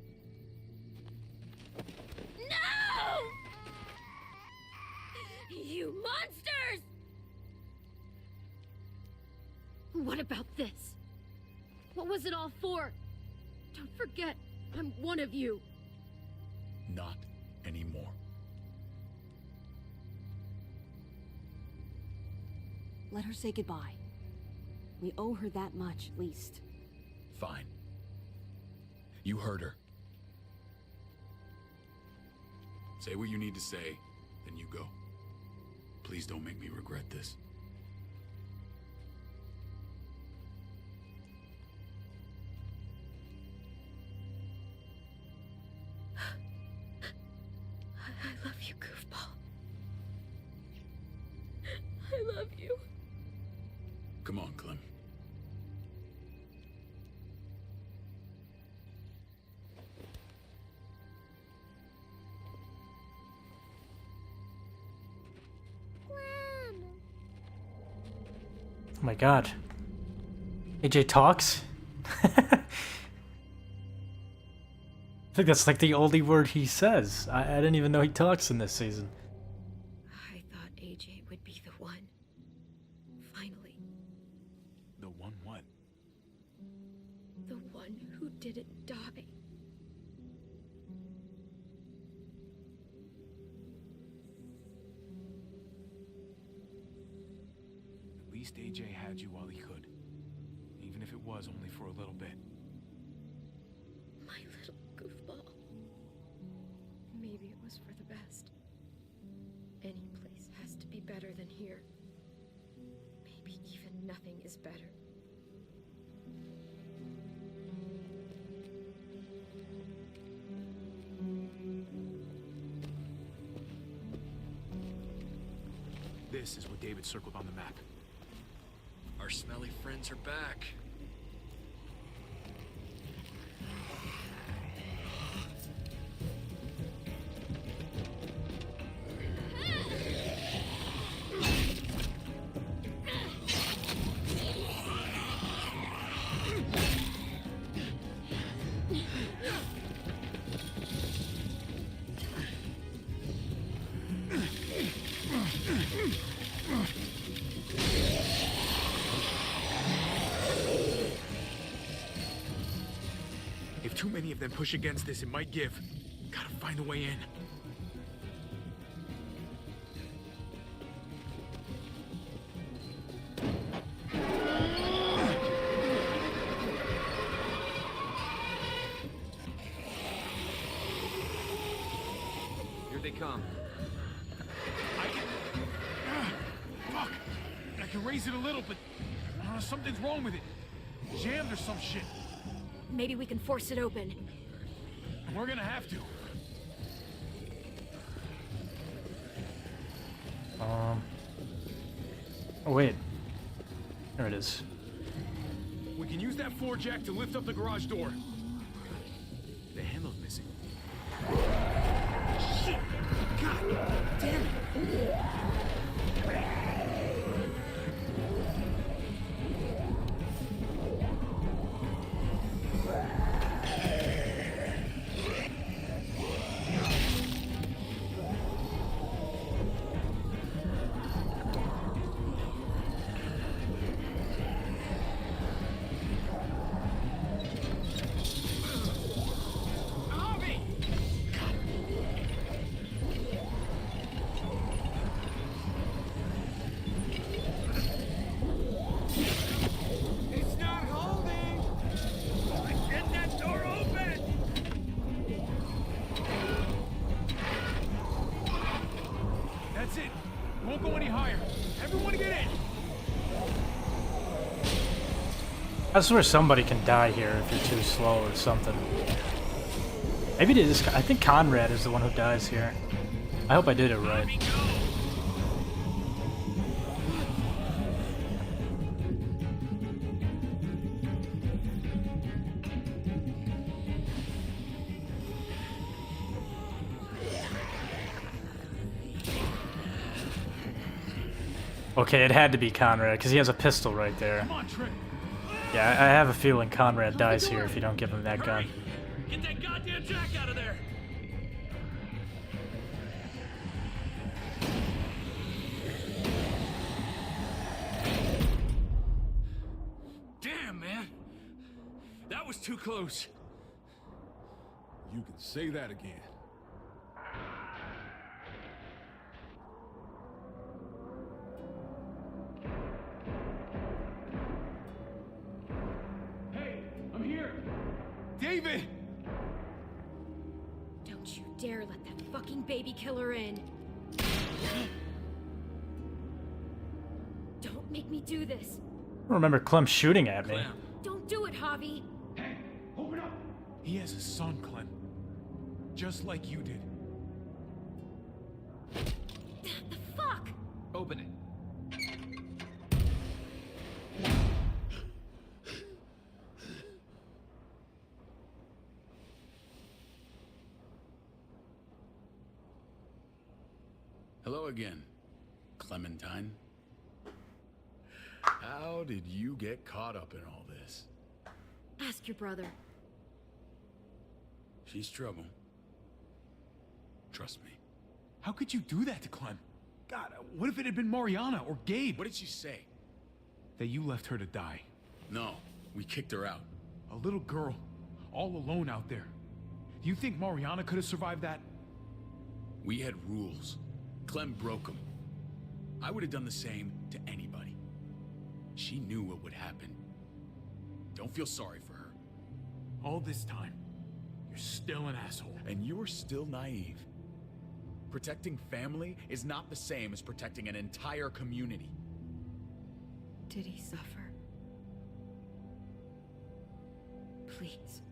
No! You monsters! What about this? What was it all for? Don't forget, I'm one of you. Not anymore. Let her say goodbye. We owe her that much, at least. Fine. You heard her. Say what you need to say, then you go. Please don't make me regret this. I love you, Goofball. I love you. Come on, Clem. Oh my god. AJ talks? I think that's like the only word he says. I didn't even know he talks in this season. I thought AJ would be the one. Finally. The one what? The one who didn't die. At least AJ had you while he could. Even if it was only for a little bit. My little goofball. Maybe it was for the best. Any place has to be better than here. Maybe even nothing is better. This is what David circled on the map. Our smelly friends are back. too many of them push against this, it might give. Gotta find a way in. Here they come. Fuck! I can raise it a little, but something's wrong with it. Jammed or some shit. Maybe we can force it open. We're gonna have to. Oh wait. There it is. We can use that floor jack to lift up the garage door. The handle's missing. Shit! God damn it! Won't go any higher. Everyone get in. I swear somebody can die here if you're too slow or something. Maybe it is. I think Conrad is the one who dies here. I hope I did it right. Okay, it had to be Conrad, because he has a pistol right there. Yeah, I have a feeling Conrad dies here if you don't give him that gun. Get that goddamn jack out of there! Damn, man. That was too close. You can say that again. David! Don't you dare let that fucking baby killer in. Don't make me do this. I don't remember Clem shooting at me. Don't do it, Javi. Hey, open up! He has a son, Clem. Just like you did. The fuck? Open it. Hello again, Clementine. How did you get caught up in all this? Ask your brother. She's trouble. Trust me. How could you do that to Clem? God, what if it had been Mariana or Gabe? What did she say? That you left her to die. No, we kicked her out. A little girl, all alone out there. Do you think Mariana could have survived that? We had rules. Clem broke them. I would have done the same to anybody. She knew what would happen. Don't feel sorry for her. All this time, you're still an asshole. And you're still naive. Protecting family is not the same as protecting an entire community. Did he suffer? Please.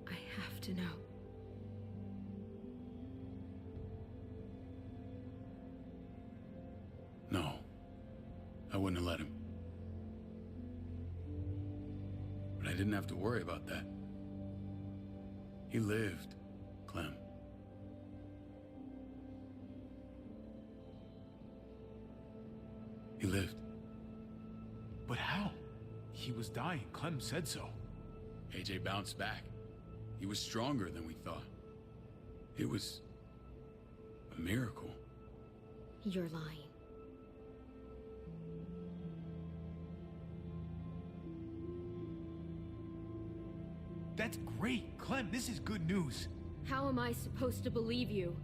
I have to know. No. I wouldn't have let him. But I didn't have to worry about that. He lived, Clem. He lived. But how? He was dying. Clem said so. AJ bounced back. He was stronger than we thought. It was a miracle. You're lying. That's great. Clem, this is good news. How am I supposed to believe you?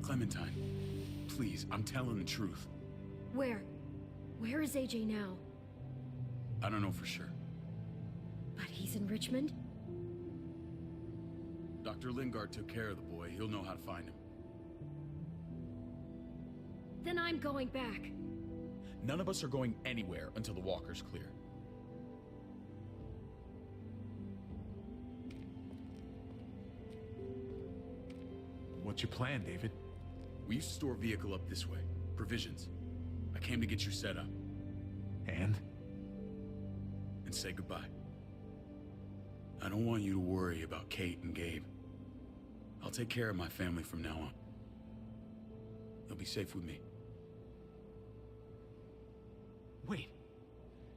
Clementine, please, I'm telling the truth. Where? Where is AJ now? I don't know for sure. But he's in Richmond? Dr. Lingard took care of the boy. He'll know how to find him. Then I'm going back. None of us are going anywhere until the walker's clear. What's your plan, David? We used to store a vehicle up this way. Provisions. I came to get you set up. And say goodbye. I don't want you to worry about Kate and Gabe. I'll take care of my family from now on. They'll be safe with me. Wait,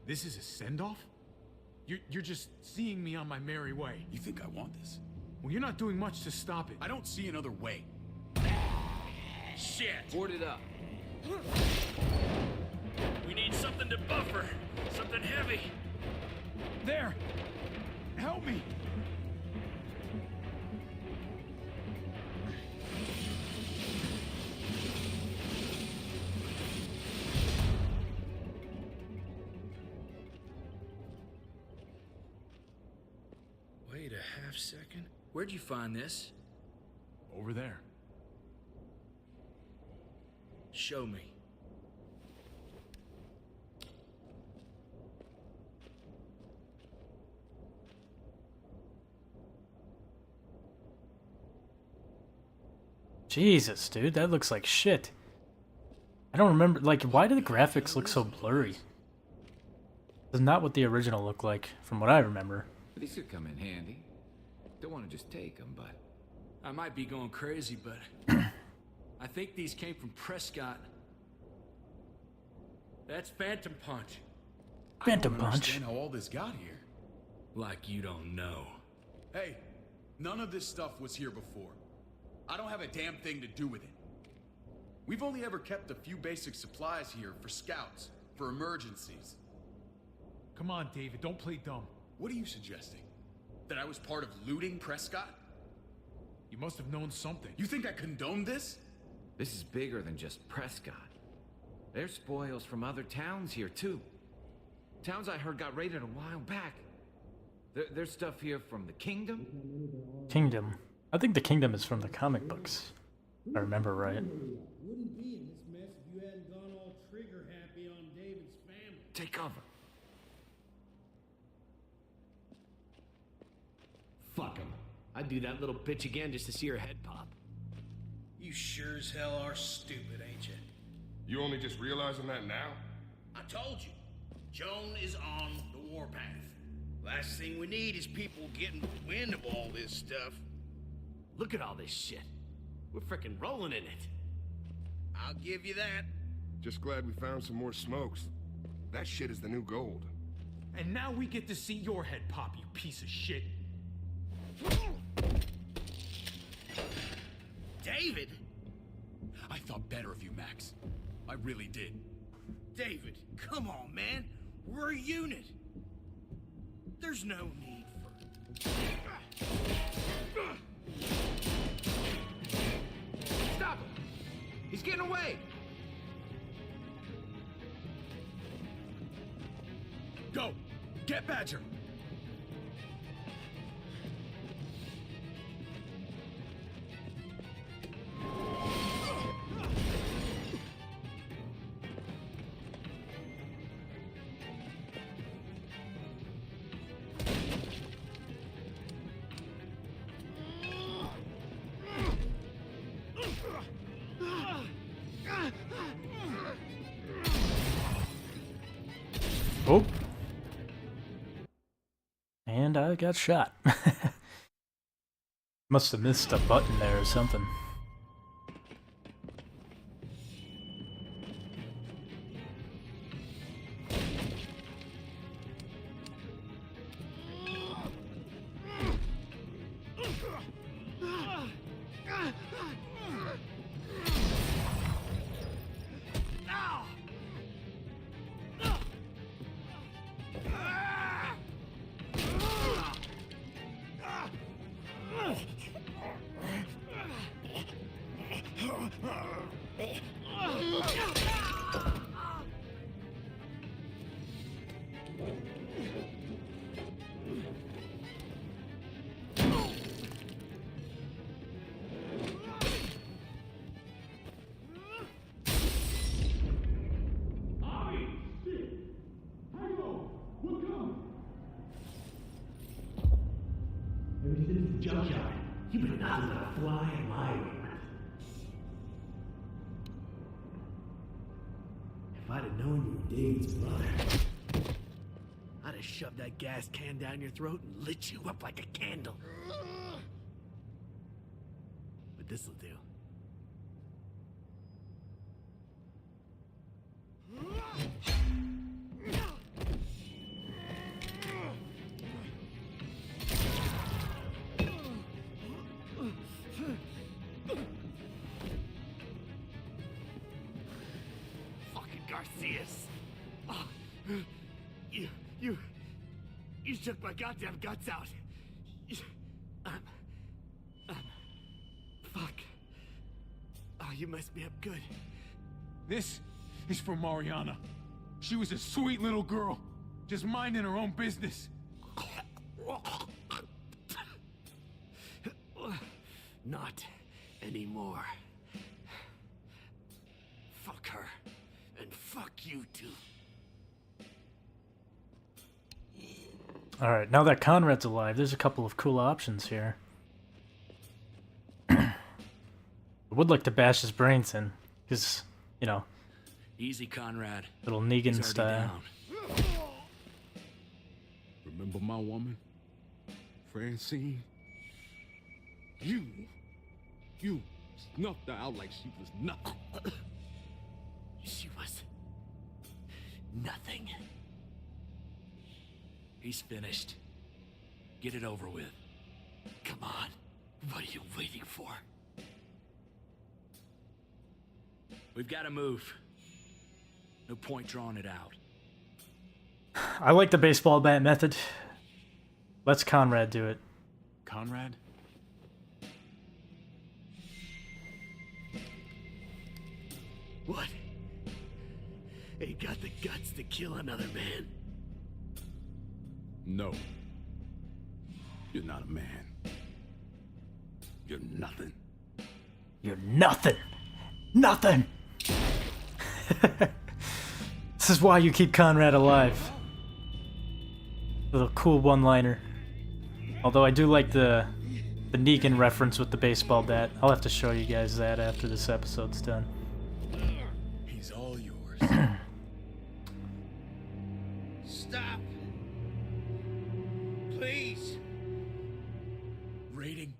this is a send-off? You're just seeing me on my merry way. You think I want this? Well, you're not doing much to stop it. I don't see another way. Shit! Board it up. We need something to buffer. Something heavy. There! Help me! Wait a half second. Where'd you find this? Over there. Show me. Jesus, dude, that looks like shit. I don't remember, like, why do the graphics look so blurry? That's not what the original looked like, from what I remember. These could come in handy. Don't want to just take them, but... I might be going crazy, but... I think these came from Prescott. That's Phantom Punch. Phantom I don't Punch? understand how all this got here. Like you don't know. Hey, none of this stuff was here before. I don't have a damn thing to do with it. We've only ever kept a few basic supplies here for scouts, for emergencies. Come on, David, don't play dumb. What are you suggesting? That I was part of looting Prescott? You must have known something. You think I condoned this? This is bigger than just Prescott. There's spoils from other towns here, too. Towns I heard got raided a while back. There's stuff here from the Kingdom. Kingdom. I think the Kingdom is from the comic books, if I remember right. Wouldn't be in this mess if you hadn't gone all trigger happy on David's family. Take cover. Fuck him. I'd do that little bitch again just to see her head pop. You sure as hell are stupid, ain't you? You only just realizing that now? I told you. Joan is on the warpath. Last thing we need is people getting wind of all this stuff. Look at all this shit. We're frickin' rolling in it. I'll give you that. Just glad we found some more smokes. That shit is the new gold. And now we get to see your head pop, you piece of shit. David? I thought better of you, Max. I really did. David, come on, man. We're a unit. There's no need for... Stop him! He's getting away! Go! Get Badger! Oh. And I got shot. Must have missed a button there or something. Junkyard. You better not let a fly in my wing. If I'd have known you were David's brother, I'd have shoved that gas can down your throat and lit you up like a candle. But this'll do. Oh, you took my goddamn guts out. Fuck. Oh, you messed me up good. This is for Mariana. She was a sweet little girl, just minding her own business. Not anymore. Fuck her. And fuck you too. Alright, now that Conrad's alive, there's a couple of cool options here. I would like to bash his brains in, because, you know... Easy, Conrad. Little Negan style. Remember my woman? Francine? You snuffed her out like she was nothing. She was... nothing. He's finished. Get it over with. Come on. What are you waiting for? We've got to move. No point drawing it out. I like the baseball bat method. Let's Conrad do it. Conrad? What? Ain't got the guts to kill another man? No. You're not a man. You're nothing. You're nothing. Nothing. This is why you keep Conrad alive. Little cool one-liner. Although I do like the Negan reference with the baseball bat. I'll have to show you guys that after this episode's done. He's all yours. Stop. Please. Raiding,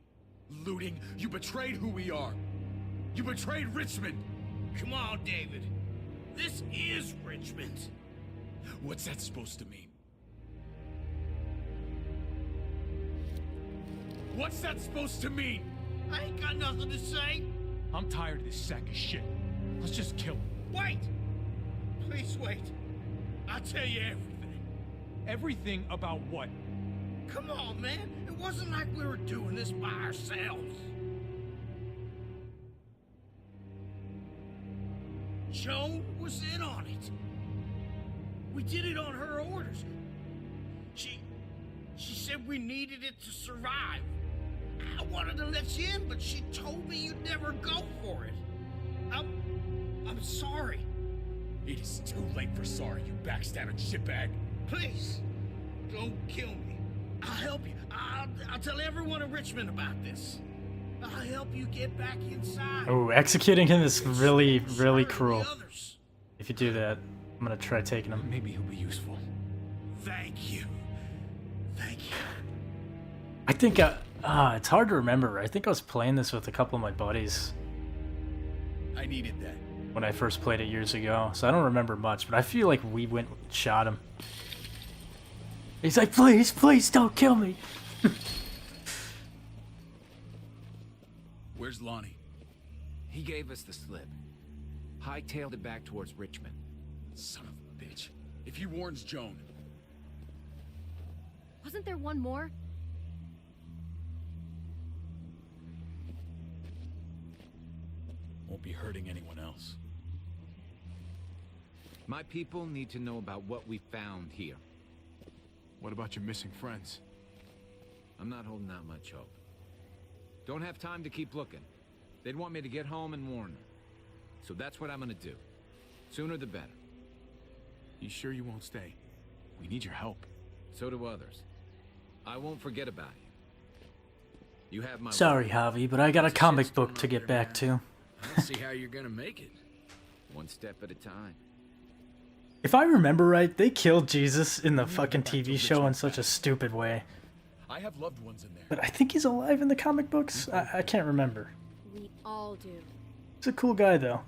looting, you betrayed who we are. You betrayed Richmond. Come on, David. This is Richmond. What's that supposed to mean? What's that supposed to mean? I ain't got nothing to say. I'm tired of this sack of shit. Let's just kill him. Wait! Please wait. I'll tell you everything. Everything about what? Come on, man. It wasn't like we were doing this by ourselves. Joan was in on it. We did it on her orders. She said we needed it to survive. I wanted to let you in, but she told me you'd never go for it. I'm sorry. It is too late for sorry, you backstabbing shitbag. Please, don't kill me. I'll help you. I'll tell everyone in Richmond about this. I'll help you get back inside. Oh, executing him is really, really cruel. If you do that, I'm gonna try taking him. Maybe he'll be useful. Thank you. Thank you. I think, it's hard to remember. I think I was playing this with a couple of my buddies I needed that. when I first played it years ago, so I don't remember much, but I feel like we went and shot him. He's like, please, please don't kill me. Where's Lonnie? He gave us the slip. Hightailed it back towards Richmond. Son of a bitch. If he warns Joan... Wasn't there one more? won't be hurting anyone else. My people need to know about what we found here. What about your missing friends? I'm not holding out much hope. Don't have time to keep looking. They'd want me to get home and warn them. So that's what I'm gonna do. Sooner the better. You sure you won't stay? We need your help. So do others. I won't forget about you. You have my Sorry, word. Javi, but I got a comic book to get back to. I don't see how you're gonna make it. One step at a time. If I remember right, they killed Jesus in the fucking TV show in such a stupid way. I have loved ones in there. But I think he's alive in the comic books? I can't remember. We all do. He's a cool guy, though.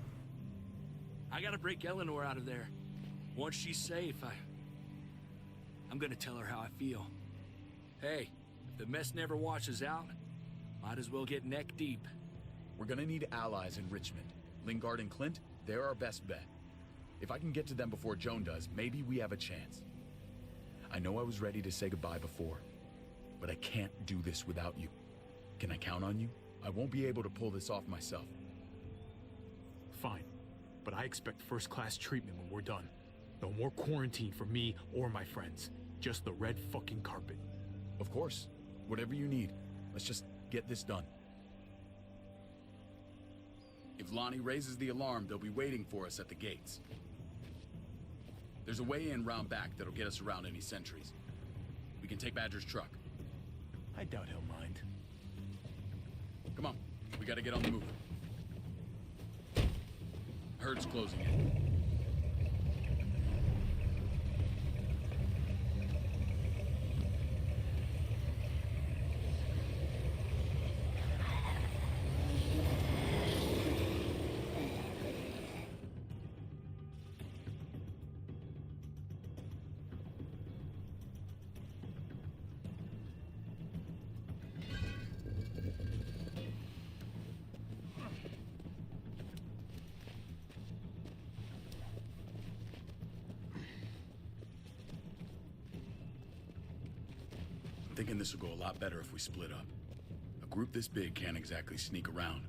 I gotta break Eleanor out of there. Once she's safe, I'm gonna tell her how I feel. Hey, if the mess never washes out, might as well get neck deep. We're gonna need allies in Richmond. Lingard and Clint, they're our best bet. If I can get to them before Joan does, maybe we have a chance. I know I was ready to say goodbye before, but I can't do this without you. Can I count on you? I won't be able to pull this off myself. Fine, but I expect first-class treatment when we're done. No more quarantine for me or my friends. Just the red fucking carpet. Of course. Whatever you need. Let's just get this done. If Lonnie raises the alarm, they'll be waiting for us at the gates. There's a way in round back that'll get us around any sentries. We can take Badger's truck. I doubt he'll mind. Come on, we gotta get on the move. Herd's closing in. Thinking this will go a lot better if we split up. A group this big can't exactly sneak around,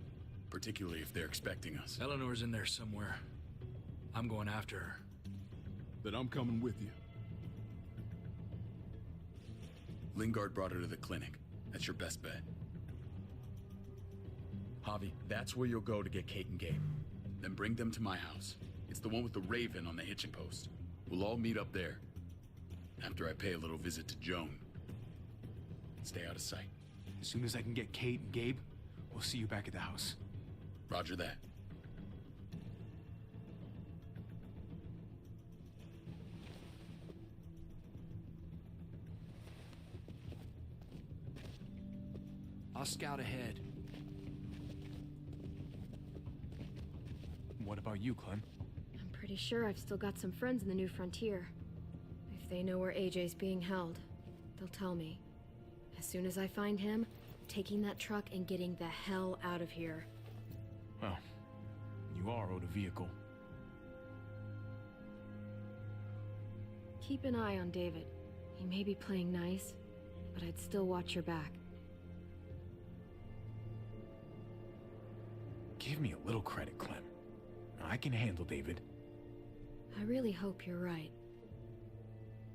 particularly if they're expecting us. Eleanor's in there somewhere. I'm going after her. Then I'm coming with you. Lingard brought her to the clinic. That's your best bet. Javi, that's where you'll go to get Kate and Gabe. Then bring them to my house. It's the one with the Raven on the hitching post. We'll all meet up there. After I pay a little visit to Joan. Stay out of sight. As soon as I can get Kate and Gabe, we'll see you back at the house. Roger that. I'll scout ahead. What about you, Clem? I'm pretty sure I've still got some friends in the New Frontier. If they know where AJ's being held, they'll tell me. As soon as I find him, taking that truck and getting the hell out of here. Well, you are owed a vehicle. Keep an eye on David. He may be playing nice, but I'd still watch your back. Give me a little credit, Clem. I can handle David. I really hope you're right.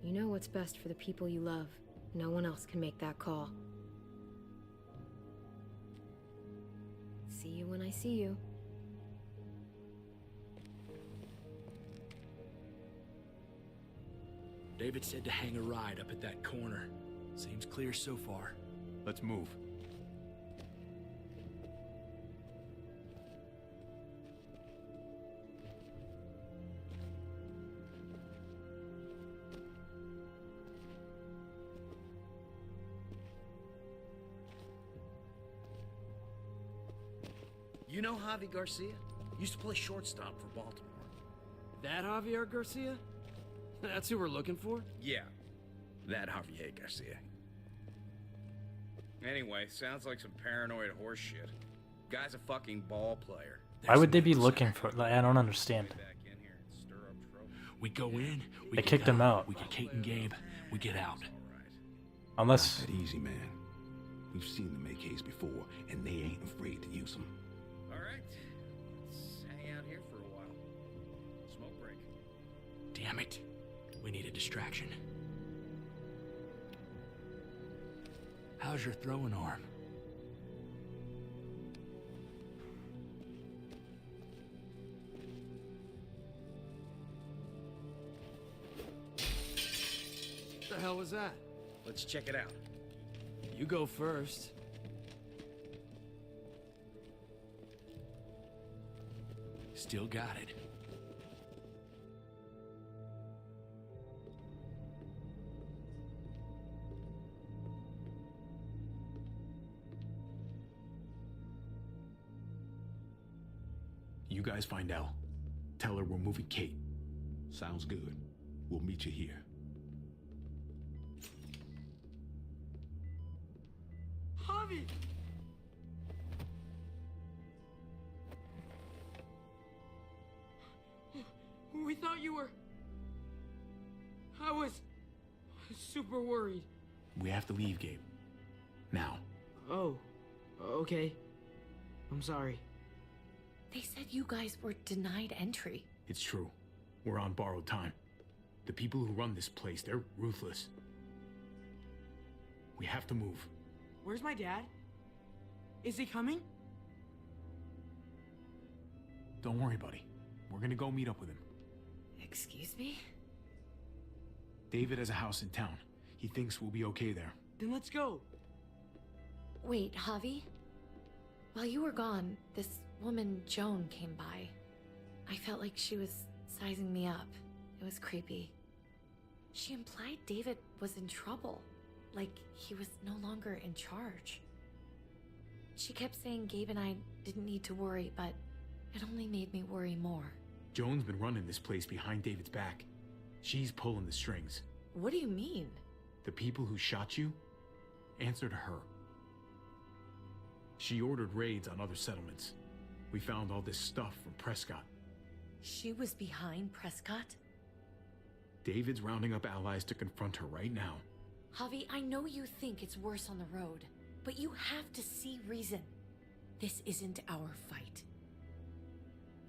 You know what's best for the people you love. No one else can make that call. See you when I see you. David said to hang a ride up at that corner. Seems clear so far. Let's move. You know Javi Garcia? Used to play shortstop for Baltimore. That Javier Garcia? That's who we're looking for? Yeah, that Javier Garcia. Anyway, sounds like some paranoid horse shit. Guy's a fucking ball player. Why would they be looking for? Like, I don't understand. We go in. They kicked him out. We get Kate and Gabe. We get out. Unless Not that easy, man. We've seen them AKs before, and they ain't afraid to use them. All right, let's Damn it. We need a distraction. How's your throwing arm? What the hell was that? Let's check it out. You go first. Still got it. You guys find out. Tell her we're moving Kate. Sounds good. We'll meet you here. Javi! We thought you were... I was super worried. We have to leave, Gabe. Now. Oh, okay. I'm sorry. They said you guys were denied entry. It's true. We're on borrowed time. The people who run this place, they're ruthless. We have to move. Where's my dad? Is he coming? Don't worry, buddy. We're gonna go meet up with him. Excuse me? David has a house in town. He thinks we'll be okay there. Then let's go. Wait, Javi? While you were gone, this woman, Joan, came by. I felt like she was sizing me up. It was creepy. She implied David was in trouble. Like he was no longer in charge. She kept saying Gabe and I didn't need to worry, but it only made me worry more. Joan's been running this place behind David's back. She's pulling the strings. What do you mean? The people who shot you answer to her. She ordered raids on other settlements. We found all this stuff from Prescott. She was behind Prescott? David's rounding up allies to confront her right now. Javi, I know you think it's worse on the road, but you have to see reason. This isn't our fight.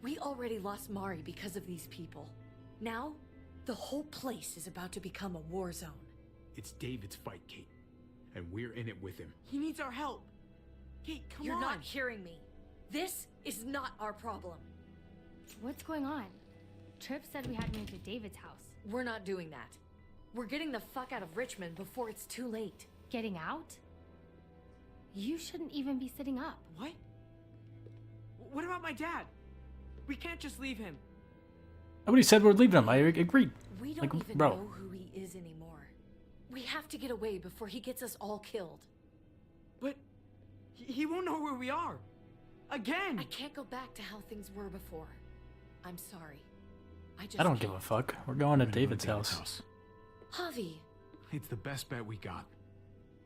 We already lost Mari because of these people. Now, the whole place is about to become a war zone. It's David's fight, Kate. And we're in it with him. He needs our help. Kate, come on. You're not hearing me. This is not our problem. What's going on? Tripp said we had to move to David's house. We're not doing that. We're getting the fuck out of Richmond before it's too late. Getting out? You shouldn't even be sitting up. What? What about my dad? We can't just leave him. Nobody said we're leaving him. I agreed. We don't even bro. know who he is anymore. We have to get away before he gets us all killed. But he won't know where we are. Again! I can't go back to how things were before. I'm sorry. I don't give a fuck. We're going to David's house. Javi. It's the best bet we got.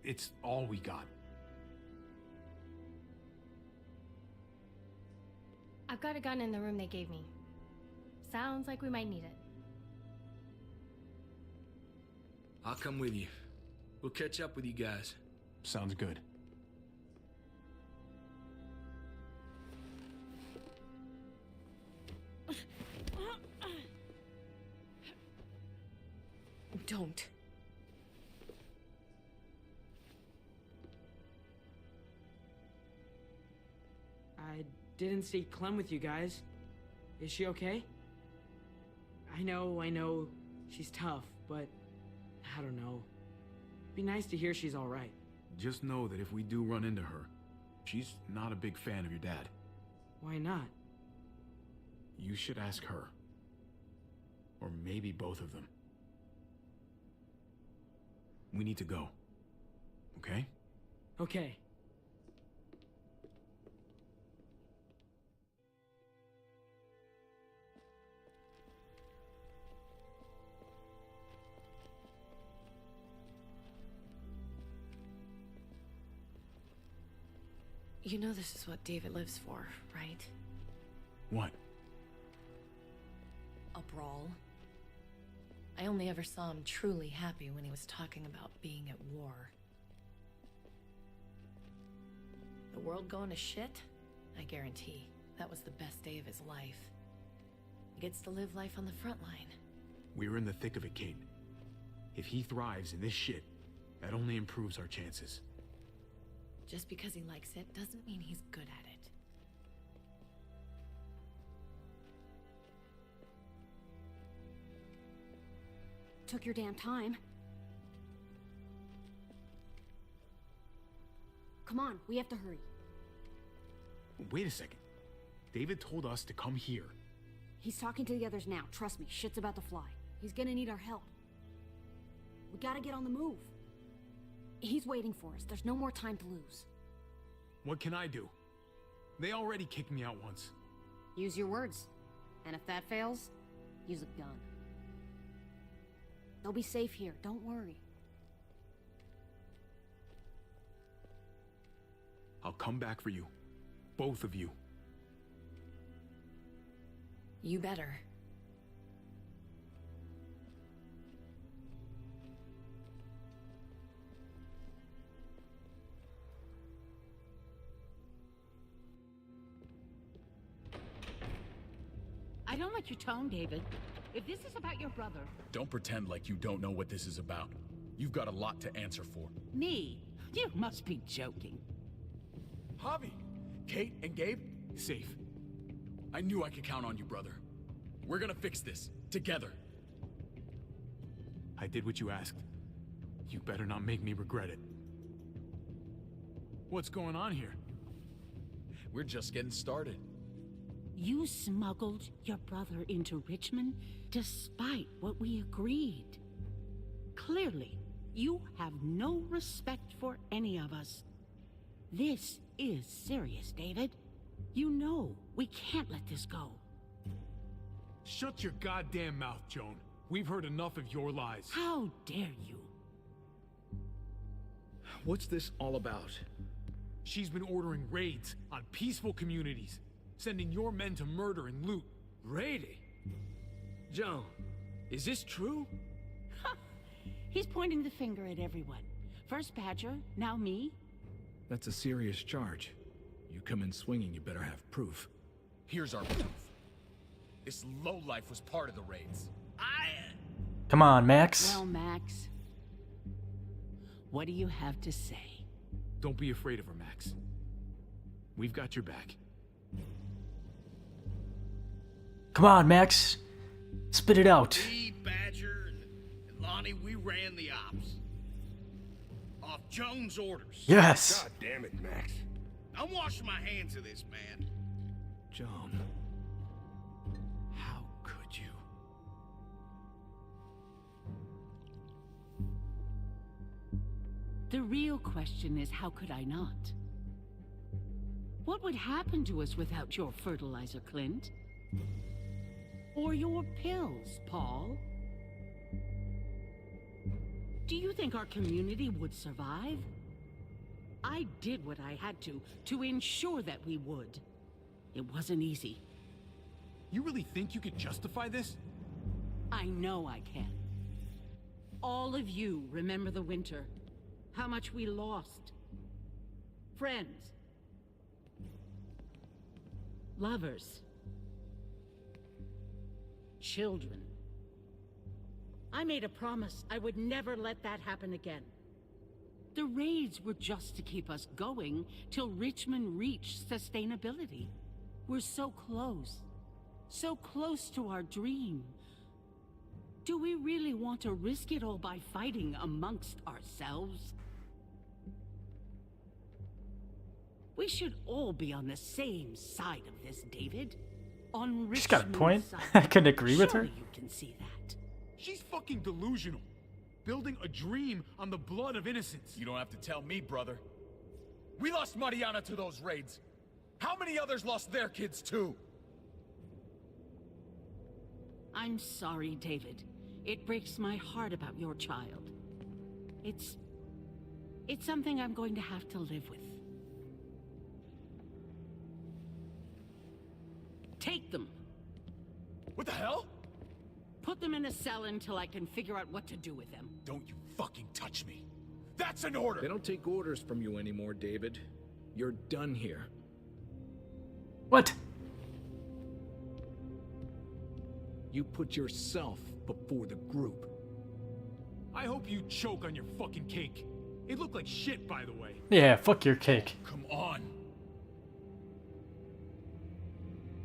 It's all we got. I've got a gun in the room they gave me. Sounds like we might need it. I'll come with you. We'll catch up with you guys. Sounds good. Don't. I didn't see Clem with you guys. Is she okay? I know, she's tough, but I don't know. Be nice to hear she's alright. Just know that if we do run into her, she's not a big fan of your dad. Why not? You should ask her. Or maybe both of them. We need to go. Okay? Okay. You know this is what David lives for, right? What? A brawl. I only ever saw him truly happy when he was talking about being at war. The world going to shit? I guarantee that was the best day of his life. He gets to live life on the front line. We're in the thick of it, Kate. If he thrives in this shit, that only improves our chances. Just because he likes it doesn't mean he's good at it. Took your damn time. Come on, we have to hurry. Wait a second. David told us to come here. He's talking to the others now. Trust me, shit's about to fly. He's gonna need our help. We gotta get on the move. He's waiting for us. There's no more time to lose. What can I do? They already kicked me out once. Use your words. And if that fails, use a gun. They'll be safe here. Don't worry. I'll come back for you. Both of you. You better. I don't like your tone, David. If this is about your brother... Don't pretend like you don't know what this is about. You've got a lot to answer for. Me? You must be joking. Javi, Kate and Gabe, safe. I knew I could count on you, brother. We're gonna fix this, together. I did what you asked. You better not make me regret it. What's going on here? We're just getting started. You smuggled your brother into Richmond despite what we agreed. Clearly, you have no respect for any of us. This is serious, David. You know we can't let this go. Shut your goddamn mouth, Joan. We've heard enough of your lies. How dare you? What's this all about? She's been ordering raids on peaceful communities, sending your men to murder and loot. Raiding? Joan, is this true? He's pointing the finger at everyone. First Badger, now me. That's a serious charge. You come in swinging, you better have proof. Here's our proof. This lowlife was part of the raids. Come on, Max. Well, Max, what do you have to say? Don't be afraid of her, Max. We've got your back. Come on, Max. Spit it out. Me, Badger, and Lonnie, we ran the ops. Off Joan's orders. Yes. God damn it, Max. I'm washing my hands of this, man. Joan. How could you? The real question is, how could I not? What would happen to us without your fertilizer, Clint? Or your pills, Paul? Do you think our community would survive? I did what I had to ensure that we would. It wasn't easy. You really think you could justify this? I know I can. All of you remember the winter. How much we lost. Friends. Lovers. Children. I made a promise I would never let that happen again. The raids were just to keep us going till Richmond reached sustainability. We're so close to our dream. Do we really want to risk it all by fighting amongst ourselves? We should all be on the same side of this, David. On Richmond's She's got a point. side. I can agree with her. Surely you can see that. She's fucking delusional. Building a dream on the blood of innocents. You don't have to tell me, brother. We lost Mariana to those raids. How many others lost their kids too? I'm sorry, David. It breaks my heart about your child. It's something I'm going to have to live with. Take them. What the hell? Put them in a cell until I can figure out what to do with them. Don't you fucking touch me. That's an order! They don't take orders from you anymore, David. You're done here. What? You put yourself before the group. I hope you choke on your fucking cake. It looked like shit, by the way. Yeah, fuck your cake. Come on.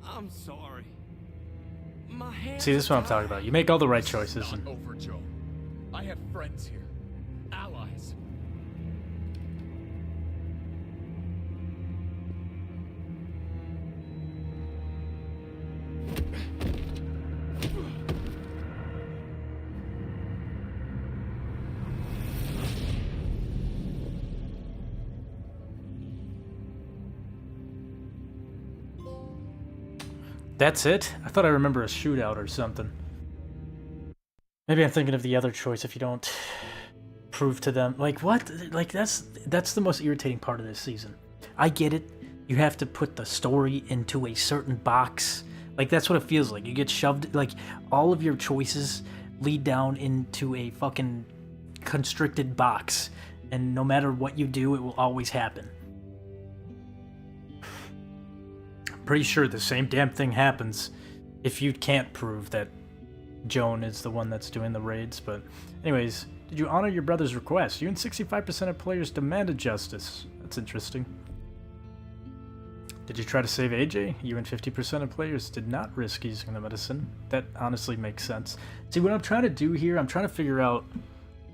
I'm sorry. My hands See, this is what I'm talking about. You make all the right choices. Not over, Joe. I have friends here. Allies. That's it? I thought I remember a shootout or something. Maybe I'm thinking of the other choice if you don't prove to them. Like, what? Like, that's the most irritating part of this season. I get it. You have to put the story into a certain box. Like, that's what it feels like. You get shoved, like, all of your choices lead down into a fucking constricted box. And no matter what you do, it will always happen. Pretty sure the same damn thing happens if you can't prove that Joan is the one that's doing the raids. But anyways, did you honor your brother's request? You and 65% of players demanded justice. That's interesting. Did you try to save AJ? You and 50% of players did not risk using the medicine. That honestly makes sense. See, what I'm trying to do here, I'm trying to figure out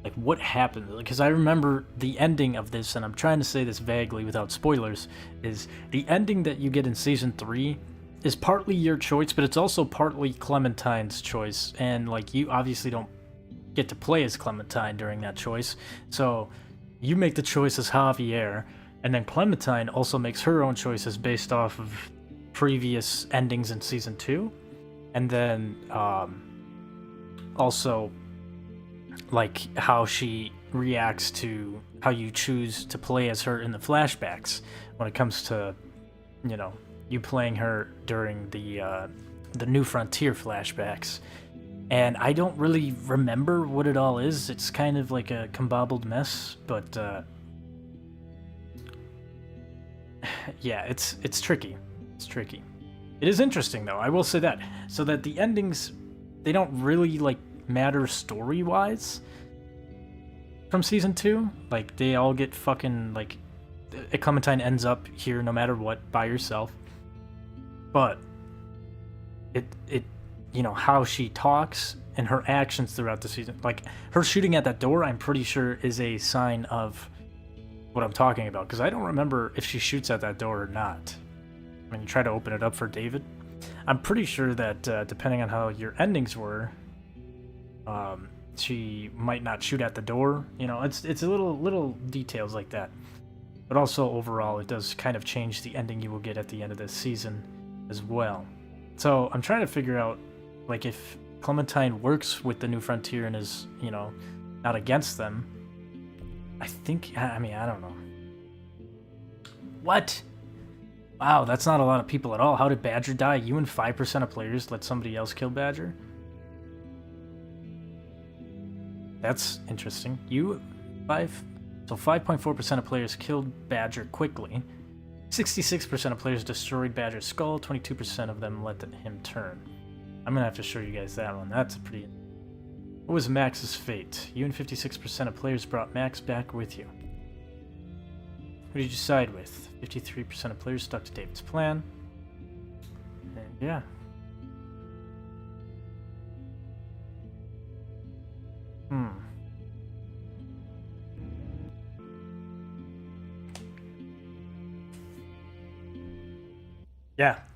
like what happened, because I remember the ending of this, and I'm trying to say this vaguely without spoilers, is the ending that you get in season 3 is partly your choice, but it's also partly Clementine's choice, and like you obviously don't get to play as Clementine during that choice, so you make the choice as Javier, and then Clementine also makes her own choices based off of previous endings in season 2, and then also like how she reacts to how you choose to play as her in the flashbacks when it comes to, you know, you playing her during the New Frontier flashbacks. And I don't really remember what it all is. It's kind of like a combobbled mess, but yeah, it's tricky. It's tricky. It is interesting though, I will say that. So that the endings, they don't really like matter story-wise from season 2. Like, they all get fucking, like, Clementine ends up here no matter what by herself. But it you know, how she talks and her actions throughout the season, like her shooting at that door, I'm pretty sure is a sign of what I'm talking about, because I don't remember if she shoots at that door or not. When you try to open it up for David, I'm pretty sure that depending on how your endings were, she might not shoot at the door. You know, it's a little details like that. But also overall, it does kind of change the ending you will get at the end of this season as well. So I'm trying to figure out, like, if Clementine works with the New Frontier and is, you know, not against them. I mean, I don't know. What? Wow, that's not a lot of people at all. How did Badger die? You and 5% of players let somebody else kill Badger? That's interesting. So 5.4% of players killed Badger quickly. 66% of players destroyed Badger's skull. 22% of them let him turn. I'm gonna have to show you guys that one. That's a pretty... What was Max's fate? You and 56% of players brought Max back with you. Who did you side with? 53% of players stuck to David's plan. And yeah.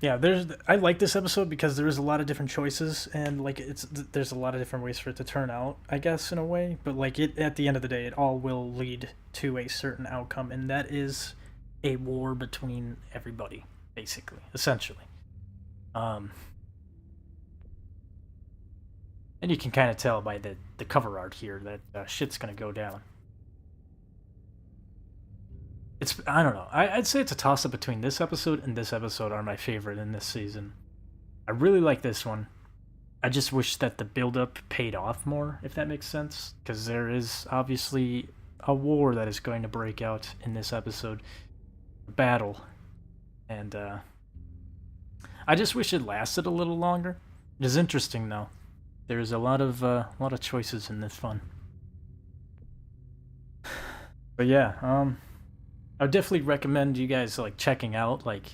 Yeah, I like this episode because there is a lot of different choices, and like there's a lot of different ways for it to turn out, I guess, in a way, but like at the end of the day, it all will lead to a certain outcome, and that is a war between everybody, basically, essentially. And you can kind of tell by the cover art here that shit's gonna go down. I don't know. I'd say it's a toss-up between this episode and this episode are my favorite in this season. I really like this one. I just wish that the build-up paid off more, if that makes sense. Because there is obviously a war that is going to break out in this episode. A battle. And I just wish it lasted a little longer. It is interesting, though. there's a lot of choices in this one. But yeah, I would definitely recommend you guys like checking out like,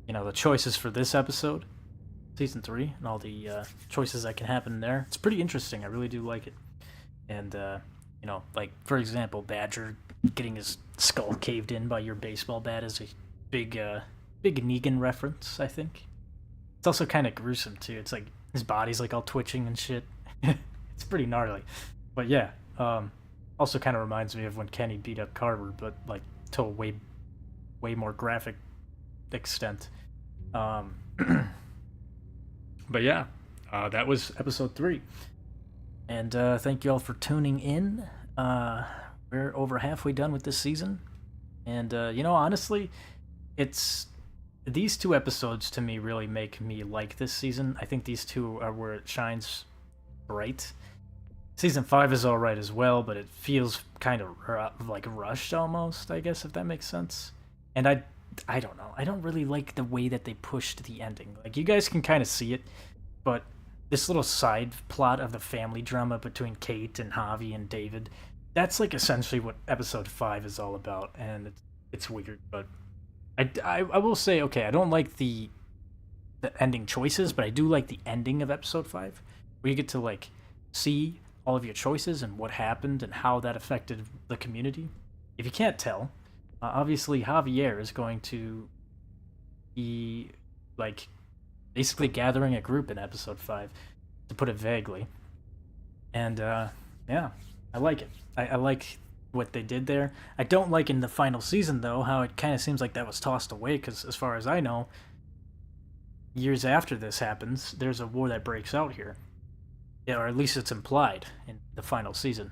you know, the choices for this episode, season 3, and all the choices that can happen there. It's pretty interesting. I really do like it. And you know, like for example, Badger getting his skull caved in by your baseball bat is a big Negan reference, I think. It's also kind of gruesome too. It's like his body's like all twitching and shit. It's pretty gnarly. But yeah, also kind of reminds me of when Kenny beat up Carver, but like to a way more graphic extent. But yeah, that was episode 3. And thank you all for tuning in. We're over halfway done with this season. And you know, honestly, it's these 2 episodes to me really make me like this season. I think these 2 are where it shines bright. Season 5 is alright as well, but it feels kind of like rushed almost, I guess, if that makes sense. And I don't know. I don't really like the way that they pushed the ending. Like, you guys can kind of see it, but this little side plot of the family drama between Kate and Javi and David, that's like essentially what episode 5 is all about, and it's weird, but I will say, okay, I don't like the ending choices, but I do like the ending of episode 5, where you get to like see all of your choices and what happened and how that affected the community. If you can't tell, obviously Javier is going to be like basically gathering a group in episode 5, to put it vaguely. And yeah, I like it. I like what they did there. I don't like in the final season, though, how it kind of seems like that was tossed away, because as far as I know, years after this happens, there's a war that breaks out here. Yeah, or at least it's implied in the final season.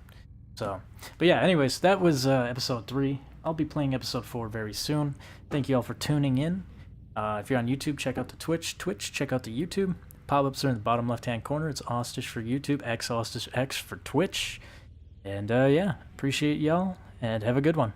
So, but yeah, anyways, that was episode 3. I'll be playing episode 4 very soon. Thank you all for tuning in. If you're on YouTube, check out the Twitch. Check out the YouTube. Pop-ups are in the bottom left-hand corner. It's Austish for YouTube, xAustishx for Twitch. And yeah, appreciate y'all, and have a good one.